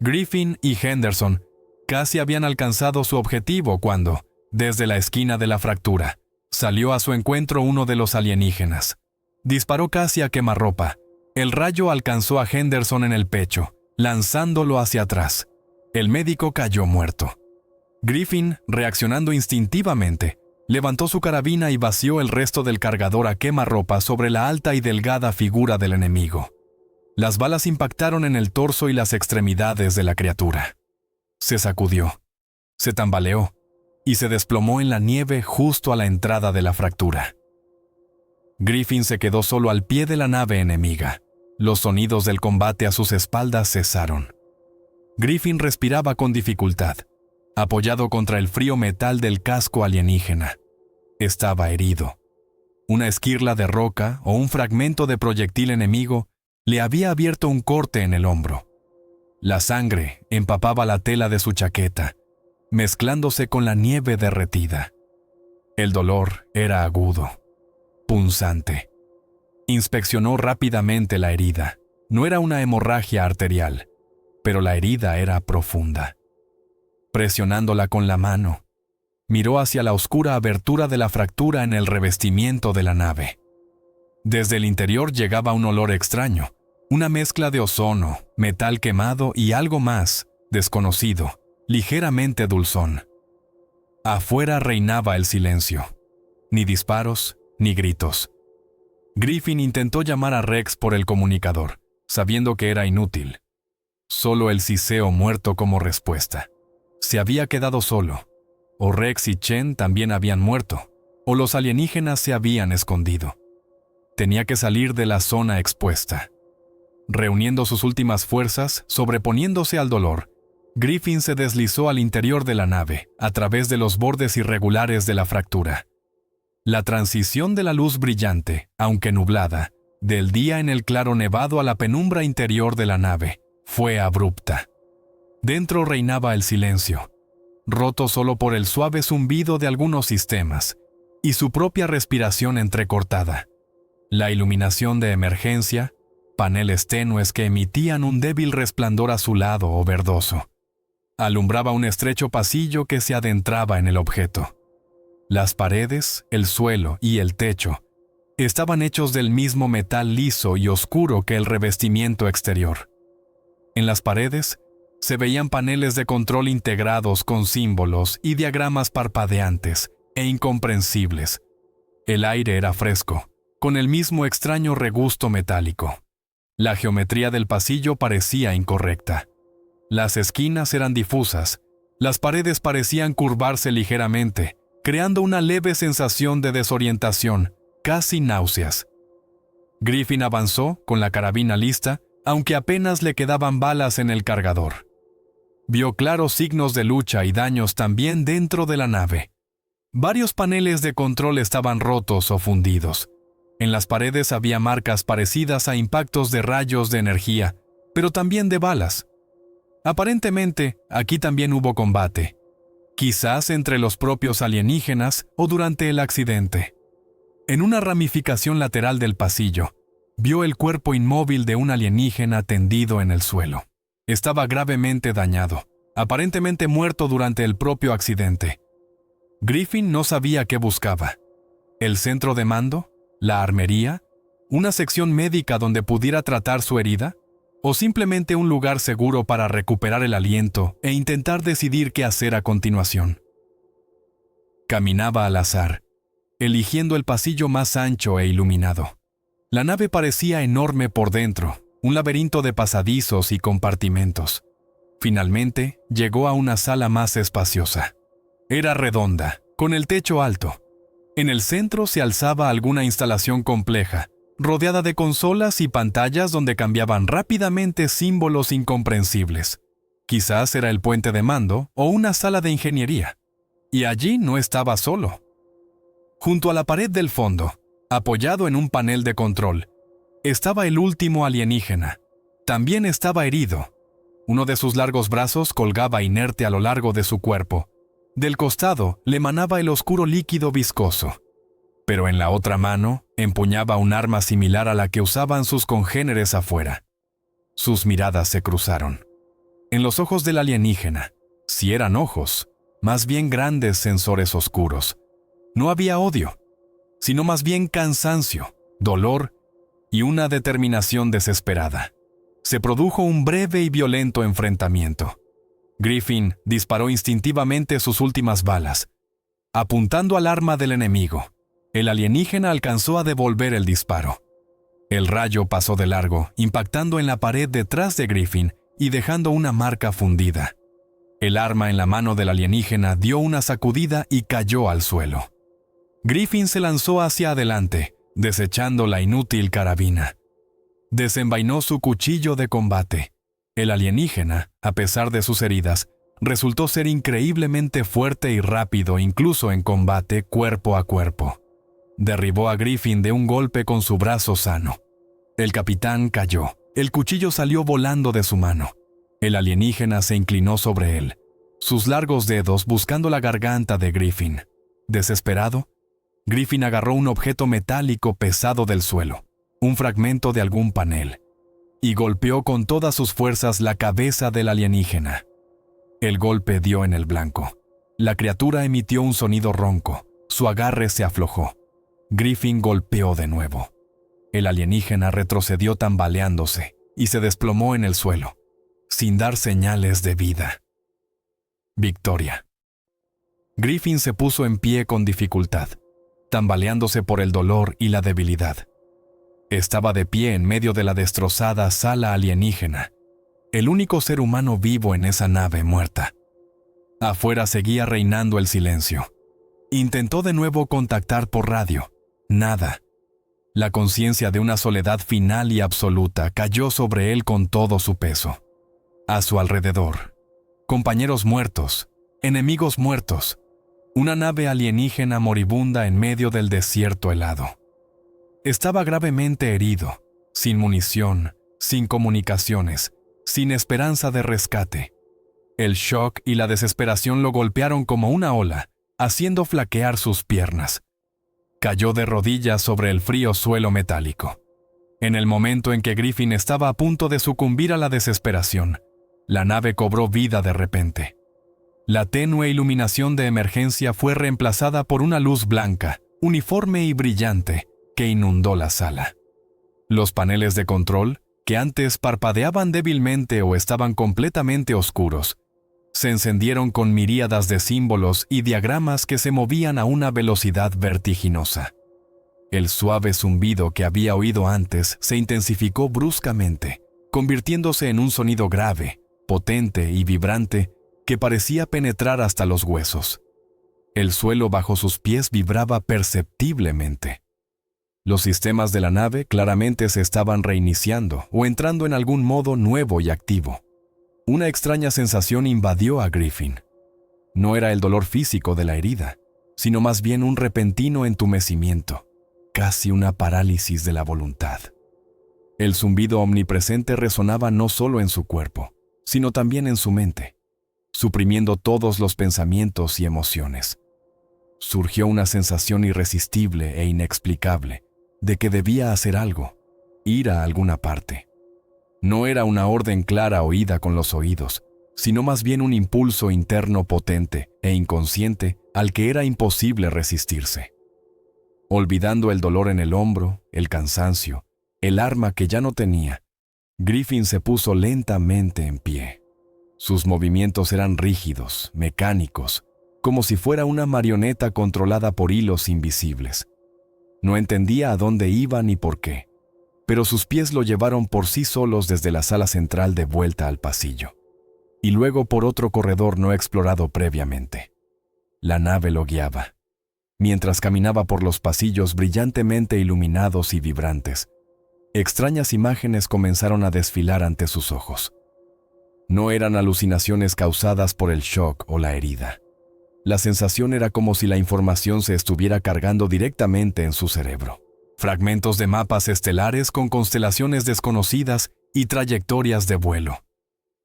Griffin y Henderson casi habían alcanzado su objetivo cuando, desde la esquina de la fractura, salió a su encuentro uno de los alienígenas. Disparó casi a quemarropa. El rayo alcanzó a Henderson en el pecho, lanzándolo hacia atrás. El médico cayó muerto. Griffin, reaccionando instintivamente, levantó su carabina y vació el resto del cargador a quemarropa sobre la alta y delgada figura del enemigo. Las balas impactaron en el torso y las extremidades de la criatura. Se sacudió, se tambaleó y se desplomó en la nieve justo a la entrada de la fractura. Griffin se quedó solo al pie de la nave enemiga. Los sonidos del combate a sus espaldas cesaron. Griffin respiraba con dificultad, apoyado contra el frío metal del casco alienígena. Estaba herido. Una esquirla de roca o un fragmento de proyectil enemigo le había abierto un corte en el hombro. La sangre empapaba la tela de su chaqueta, mezclándose con la nieve derretida. El dolor era agudo, punzante. Inspeccionó rápidamente la herida. No era una hemorragia arterial, pero la herida era profunda. Presionándola con la mano, miró hacia la oscura abertura de la fractura en el revestimiento de la nave. Desde el interior llegaba un olor extraño, una mezcla de ozono, metal quemado y algo más, desconocido, ligeramente dulzón. Afuera reinaba el silencio. Ni disparos, ni gritos. Griffin intentó llamar a Rex por el comunicador, sabiendo que era inútil. Solo el siseo muerto como respuesta. Se había quedado solo. O Rex y Chen también habían muerto, o los alienígenas se habían escondido. Tenía que salir de la zona expuesta. Reuniendo sus últimas fuerzas, sobreponiéndose al dolor, Griffin se deslizó al interior de la nave, a través de los bordes irregulares de la fractura. La transición de la luz brillante, aunque nublada, del día en el claro nevado a la penumbra interior de la nave, fue abrupta. Dentro reinaba el silencio, roto solo por el suave zumbido de algunos sistemas y su propia respiración entrecortada. La iluminación de emergencia, paneles tenues que emitían un débil resplandor azulado o verdoso, alumbraba un estrecho pasillo que se adentraba en el objeto. Las paredes, el suelo y el techo estaban hechos del mismo metal liso y oscuro que el revestimiento exterior. En las paredes se veían paneles de control integrados con símbolos y diagramas parpadeantes e incomprensibles. El aire era fresco, con el mismo extraño regusto metálico. La geometría del pasillo parecía incorrecta. Las esquinas eran difusas, las paredes parecían curvarse ligeramente, creando una leve sensación de desorientación, casi náuseas. Griffin avanzó, con la carabina lista, aunque apenas le quedaban balas en el cargador. Vio claros signos de lucha y daños también dentro de la nave. Varios paneles de control estaban rotos o fundidos. En las paredes había marcas parecidas a impactos de rayos de energía, pero también de balas. Aparentemente, aquí también hubo combate. Quizás entre los propios alienígenas o durante el accidente. En una ramificación lateral del pasillo, vio el cuerpo inmóvil de un alienígena tendido en el suelo. Estaba gravemente dañado, aparentemente muerto durante el propio accidente. Griffin no sabía qué buscaba. ¿El centro de mando? ¿La armería? ¿Una sección médica donde pudiera tratar su herida? ¿O simplemente un lugar seguro para recuperar el aliento e intentar decidir qué hacer a continuación? Caminaba al azar, eligiendo el pasillo más ancho e iluminado. La nave parecía enorme por dentro, un laberinto de pasadizos y compartimentos. Finalmente, llegó a una sala más espaciosa. Era redonda, con el techo alto. En el centro se alzaba alguna instalación compleja, rodeada de consolas y pantallas donde cambiaban rápidamente símbolos incomprensibles. Quizás era el puente de mando o una sala de ingeniería. Y allí no estaba solo. Junto a la pared del fondo, apoyado en un panel de control, estaba el último alienígena. También estaba herido. Uno de sus largos brazos colgaba inerte a lo largo de su cuerpo. Del costado le emanaba el oscuro líquido viscoso. Pero en la otra mano empuñaba un arma similar a la que usaban sus congéneres afuera. Sus miradas se cruzaron. En los ojos del alienígena, si eran ojos, más bien grandes sensores oscuros, no había odio, sino más bien cansancio, dolor y una determinación desesperada. Se produjo un breve y violento enfrentamiento. Griffin disparó instintivamente sus últimas balas, apuntando al arma del enemigo. El alienígena alcanzó a devolver el disparo. El rayo pasó de largo, impactando en la pared detrás de Griffin y dejando una marca fundida. El arma en la mano del alienígena dio una sacudida y cayó al suelo. Griffin se lanzó hacia adelante, desechando la inútil carabina. Desenvainó su cuchillo de combate. El alienígena, a pesar de sus heridas, resultó ser increíblemente fuerte y rápido incluso en combate cuerpo a cuerpo. Derribó a Griffin de un golpe con su brazo sano. El capitán cayó. El cuchillo salió volando de su mano. El alienígena se inclinó sobre él, sus largos dedos buscando la garganta de Griffin. Desesperado, Griffin agarró un objeto metálico pesado del suelo, un fragmento de algún panel, y golpeó con todas sus fuerzas la cabeza del alienígena. El golpe dio en el blanco. La criatura emitió un sonido ronco. Su agarre se aflojó. Griffin golpeó de nuevo. El alienígena retrocedió tambaleándose y se desplomó en el suelo, sin dar señales de vida. Victoria. Griffin se puso en pie con dificultad, tambaleándose por el dolor y la debilidad. Estaba de pie en medio de la destrozada sala alienígena, el único ser humano vivo en esa nave muerta. Afuera seguía reinando el silencio. Intentó de nuevo contactar por radio. Nada. La conciencia de una soledad final y absoluta cayó sobre él con todo su peso. A su alrededor, compañeros muertos, enemigos muertos, una nave alienígena moribunda en medio del desierto helado. Estaba gravemente herido, sin munición, sin comunicaciones, sin esperanza de rescate. El shock y la desesperación lo golpearon como una ola, haciendo flaquear sus piernas. Cayó de rodillas sobre el frío suelo metálico. En el momento en que Griffin estaba a punto de sucumbir a la desesperación, la nave cobró vida de repente. La tenue iluminación de emergencia fue reemplazada por una luz blanca, uniforme y brillante, que inundó la sala. Los paneles de control, que antes parpadeaban débilmente o estaban completamente oscuros, se encendieron con miríadas de símbolos y diagramas que se movían a una velocidad vertiginosa. El suave zumbido que había oído antes se intensificó bruscamente, convirtiéndose en un sonido grave, potente y vibrante que parecía penetrar hasta los huesos. El suelo bajo sus pies vibraba perceptiblemente. Los sistemas de la nave claramente se estaban reiniciando o entrando en algún modo nuevo y activo. Una extraña sensación invadió a Griffin. No era el dolor físico de la herida, sino más bien un repentino entumecimiento, casi una parálisis de la voluntad. El zumbido omnipresente resonaba no solo en su cuerpo, sino también en su mente, suprimiendo todos los pensamientos y emociones. Surgió una sensación irresistible e inexplicable de que debía hacer algo, ir a alguna parte. No era una orden clara oída con los oídos, sino más bien un impulso interno potente e inconsciente al que era imposible resistirse. Olvidando el dolor en el hombro, el cansancio, el arma que ya no tenía, Griffin se puso lentamente en pie. Sus movimientos eran rígidos, mecánicos, como si fuera una marioneta controlada por hilos invisibles. No entendía a dónde iba ni por qué, pero sus pies lo llevaron por sí solos desde la sala central de vuelta al pasillo. y luego por otro corredor no explorado previamente. La nave lo guiaba. Mientras caminaba por los pasillos brillantemente iluminados y vibrantes, extrañas imágenes comenzaron a desfilar ante sus ojos. No eran alucinaciones causadas por el shock o la herida. La sensación era como si la información se estuviera cargando directamente en su cerebro. Fragmentos de mapas estelares con constelaciones desconocidas y trayectorias de vuelo.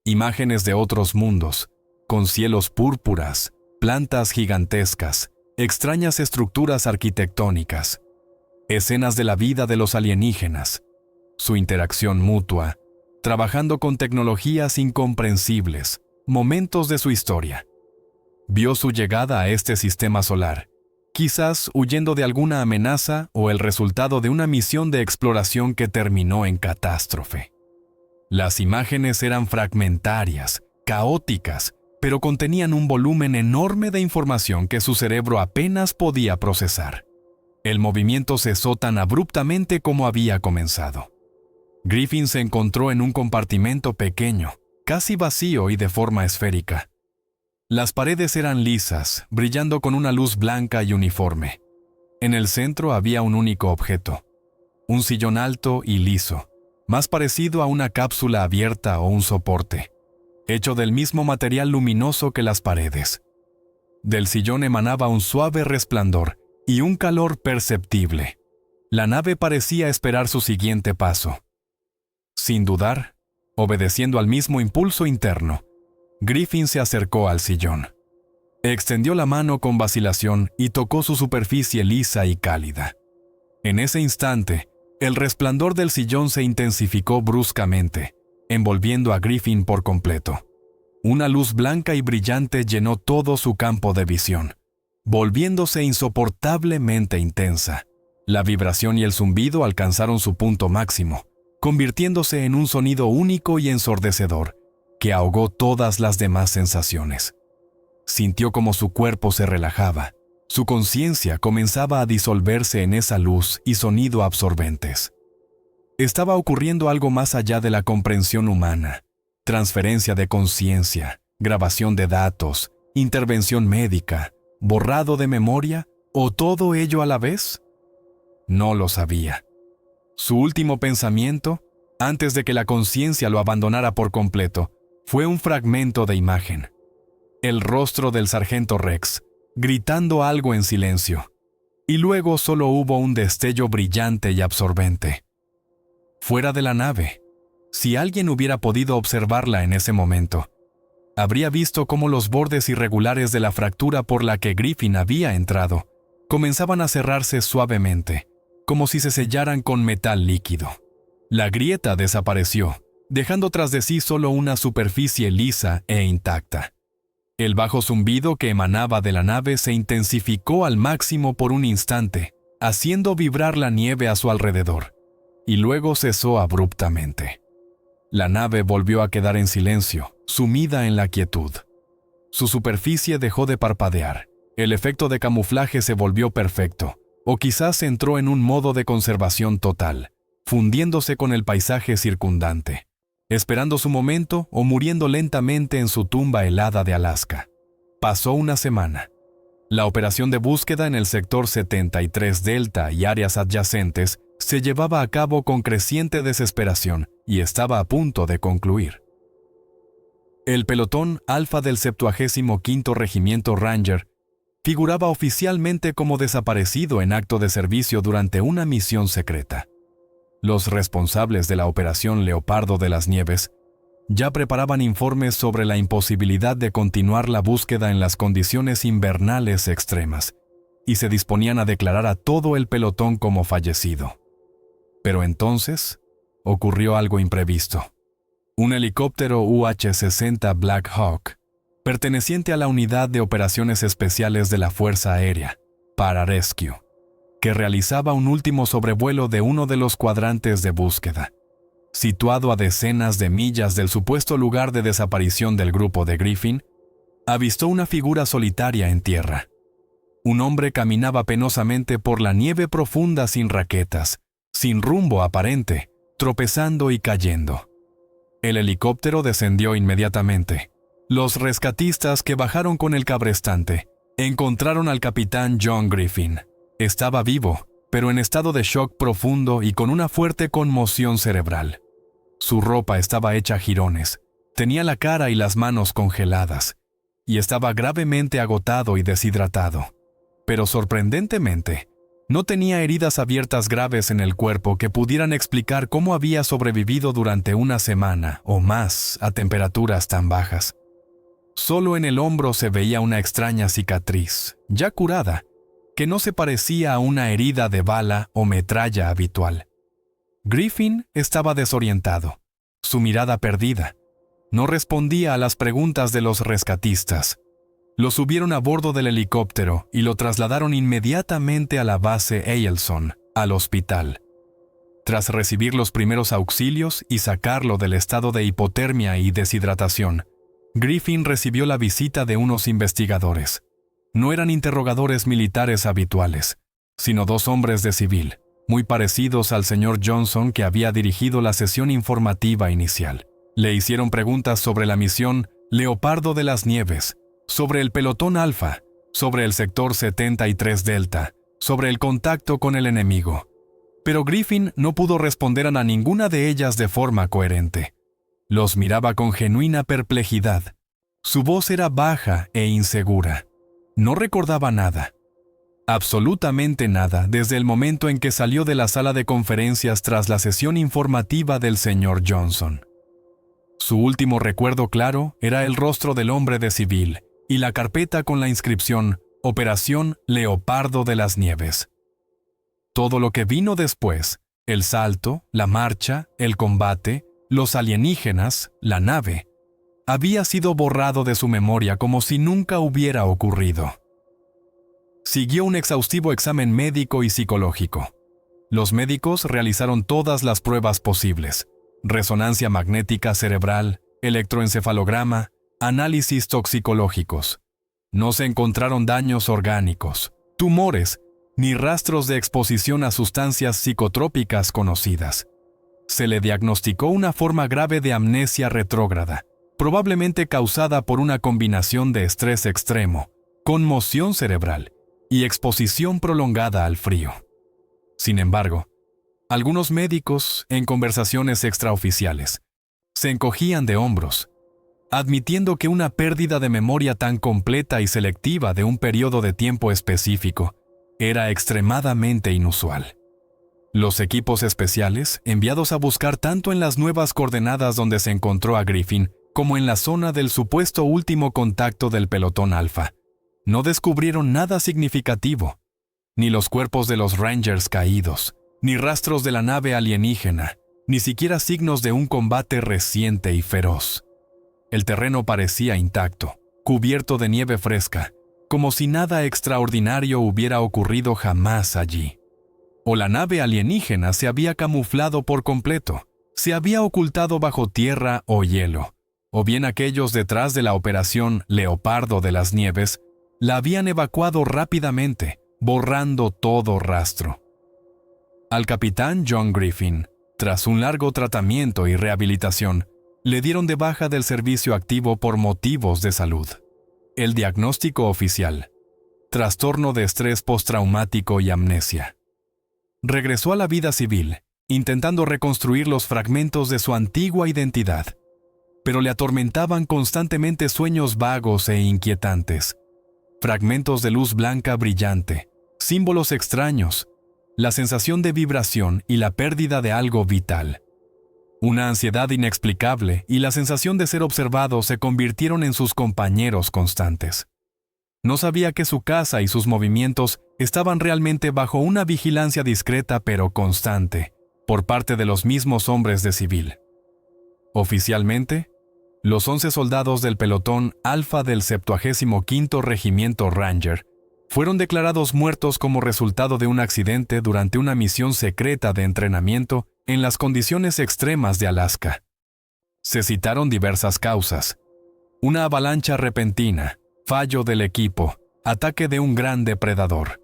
Imágenes de otros mundos, con cielos púrpuras, plantas gigantescas, extrañas estructuras arquitectónicas, escenas de la vida de los alienígenas, su interacción mutua, trabajando con tecnologías incomprensibles, momentos de su historia. Vio su llegada a este sistema solar, quizás huyendo de alguna amenaza o el resultado de una misión de exploración que terminó en catástrofe. Las imágenes eran fragmentarias, caóticas, pero contenían un volumen enorme de información que su cerebro apenas podía procesar. El movimiento cesó tan abruptamente como había comenzado. Griffin se encontró en un compartimento pequeño, casi vacío y de forma esférica. Las paredes eran lisas, brillando con una luz blanca y uniforme. En el centro había un único objeto, un sillón alto y liso, más parecido a una cápsula abierta o un soporte, hecho del mismo material luminoso que las paredes. Del sillón emanaba un suave resplandor y un calor perceptible. La nave parecía esperar su siguiente paso. Sin dudar, obedeciendo al mismo impulso interno, Griffin se acercó al sillón. Extendió la mano con vacilación y tocó su superficie lisa y cálida. En ese instante, el resplandor del sillón se intensificó bruscamente, envolviendo a Griffin por completo. Una luz blanca y brillante llenó todo su campo de visión, volviéndose insoportablemente intensa. La vibración y el zumbido alcanzaron su punto máximo, convirtiéndose en un sonido único y ensordecedor, que ahogó todas las demás sensaciones. Sintió como su cuerpo se relajaba, su conciencia comenzaba a disolverse en esa luz y sonido absorbentes. Estaba ocurriendo algo más allá de la comprensión humana: transferencia de conciencia, grabación de datos, intervención médica, borrado de memoria, ¿o todo ello a la vez? No lo sabía. Su último pensamiento, antes de que la conciencia lo abandonara por completo, fue un fragmento de imagen. El rostro del sargento Rex, gritando algo en silencio. Y luego solo hubo un destello brillante y absorbente. Fuera de la nave, si alguien hubiera podido observarla en ese momento, habría visto cómo los bordes irregulares de la fractura por la que Griffin había entrado comenzaban a cerrarse suavemente, como si se sellaran con metal líquido. La grieta desapareció, dejando tras de sí solo una superficie lisa e intacta. El bajo zumbido que emanaba de la nave se intensificó al máximo por un instante, haciendo vibrar la nieve a su alrededor, y luego cesó abruptamente. La nave volvió a quedar en silencio, sumida en la quietud. Su superficie dejó de parpadear, el efecto de camuflaje se volvió perfecto, o quizás entró en un modo de conservación total, fundiéndose con el paisaje circundante, esperando su momento o muriendo lentamente en su tumba helada de Alaska. Pasó una semana. La operación de búsqueda en el sector 73 Delta y áreas adyacentes se llevaba a cabo con creciente desesperación y estaba a punto de concluir. El pelotón Alfa del 75º Regimiento Ranger figuraba oficialmente como desaparecido en acto de servicio durante una misión secreta. Los responsables de la Operación Leopardo de las Nieves ya preparaban informes sobre la imposibilidad de continuar la búsqueda en las condiciones invernales extremas, y se disponían a declarar a todo el pelotón como fallecido. Pero entonces ocurrió algo imprevisto. Un helicóptero UH-60 Black Hawk, perteneciente a la Unidad de Operaciones Especiales de la Fuerza Aérea, Pararescue, que realizaba un último sobrevuelo de uno de los cuadrantes de búsqueda, situado a decenas de millas del supuesto lugar de desaparición del grupo de Griffin, avistó una figura solitaria en tierra. Un hombre caminaba penosamente por la nieve profunda sin raquetas, sin rumbo aparente, tropezando y cayendo. El helicóptero descendió inmediatamente, Los rescatistas que bajaron con el cabrestante encontraron al capitán John Griffin. Estaba vivo, pero en estado de shock profundo y con una fuerte conmoción cerebral. Su ropa estaba hecha jirones, tenía la cara y las manos congeladas, y estaba gravemente agotado y deshidratado. Pero sorprendentemente, no tenía heridas abiertas graves en el cuerpo que pudieran explicar cómo había sobrevivido durante una semana o más a temperaturas tan bajas. Solo en el hombro se veía una extraña cicatriz, ya curada, que no se parecía a una herida de bala o metralla habitual. Griffin estaba desorientado, su mirada perdida. No respondía a las preguntas de los rescatistas. Lo subieron a bordo del helicóptero y lo trasladaron inmediatamente a la base Eielson, al hospital. Tras recibir los primeros auxilios y sacarlo del estado de hipotermia y deshidratación, Griffin recibió la visita de unos investigadores. No eran interrogadores militares habituales, sino dos hombres de civil, muy parecidos al señor Johnson que había dirigido la sesión informativa inicial. Le hicieron preguntas sobre la misión Leopardo de las Nieves, sobre el pelotón Alfa, sobre el sector 73 Delta, sobre el contacto con el enemigo. Pero Griffin no pudo responder a ninguna de ellas de forma coherente. Los miraba con genuina perplejidad. Su voz era baja e insegura. No recordaba nada. Absolutamente nada desde el momento en que salió de la sala de conferencias tras la sesión informativa del señor Johnson. Su último recuerdo claro era el rostro del hombre de civil y la carpeta con la inscripción Operación Leopardo de las Nieves. Todo lo que vino después, el salto, la marcha, el combate, los alienígenas, la nave, había sido borrado de su memoria como si nunca hubiera ocurrido. Siguió un exhaustivo examen médico y psicológico. Los médicos realizaron todas las pruebas posibles: resonancia magnética cerebral, electroencefalograma, análisis toxicológicos. No se encontraron daños orgánicos, tumores, ni rastros de exposición a sustancias psicotrópicas conocidas. Se le diagnosticó una forma grave de amnesia retrógrada, probablemente causada por una combinación de estrés extremo, conmoción cerebral y exposición prolongada al frío. Sin embargo, algunos médicos, en conversaciones extraoficiales, se encogían de hombros, admitiendo que una pérdida de memoria tan completa y selectiva de un periodo de tiempo específico era extremadamente inusual. Los equipos especiales, enviados a buscar tanto en las nuevas coordenadas donde se encontró a Griffin como en la zona del supuesto último contacto del pelotón Alfa, no descubrieron nada significativo, ni los cuerpos de los Rangers caídos, ni rastros de la nave alienígena, ni siquiera signos de un combate reciente y feroz. El terreno parecía intacto, cubierto de nieve fresca, como si nada extraordinario hubiera ocurrido jamás allí. O la nave alienígena se había camuflado por completo, se había ocultado bajo tierra o hielo, o bien aquellos detrás de la operación Leopardo de las Nieves la habían evacuado rápidamente, borrando todo rastro. Al capitán John Griffin, tras un largo tratamiento y rehabilitación, le dieron de baja del servicio activo por motivos de salud. El diagnóstico oficial: trastorno de estrés postraumático y amnesia. Regresó a la vida civil, intentando reconstruir los fragmentos de su antigua identidad, pero le atormentaban constantemente sueños vagos e inquietantes, fragmentos de luz blanca brillante, símbolos extraños, la sensación de vibración y la pérdida de algo vital. Una ansiedad inexplicable y la sensación de ser observado se convirtieron en sus compañeros constantes. No sabía que su casa y sus movimientos estaban realmente bajo una vigilancia discreta pero constante, por parte de los mismos hombres de civil. Oficialmente, los 11 soldados del pelotón Alfa del 75º Regimiento Ranger fueron declarados muertos como resultado de un accidente durante una misión secreta de entrenamiento en las condiciones extremas de Alaska. Se citaron diversas causas: una avalancha repentina, fallo del equipo, ataque de un gran depredador.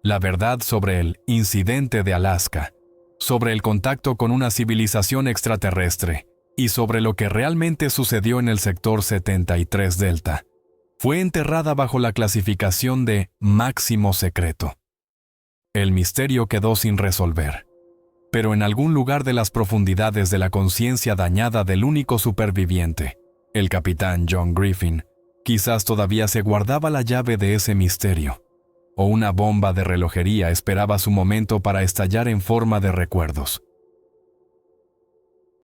La verdad sobre el incidente de Alaska, sobre el contacto con una civilización extraterrestre y sobre lo que realmente sucedió en el sector 73 Delta, fue enterrada bajo la clasificación de máximo secreto. El misterio quedó sin resolver, pero en algún lugar de las profundidades de la conciencia dañada del único superviviente, el capitán John Griffin, quizás todavía se guardaba la llave de ese misterio, o una bomba de relojería esperaba su momento para estallar en forma de recuerdos.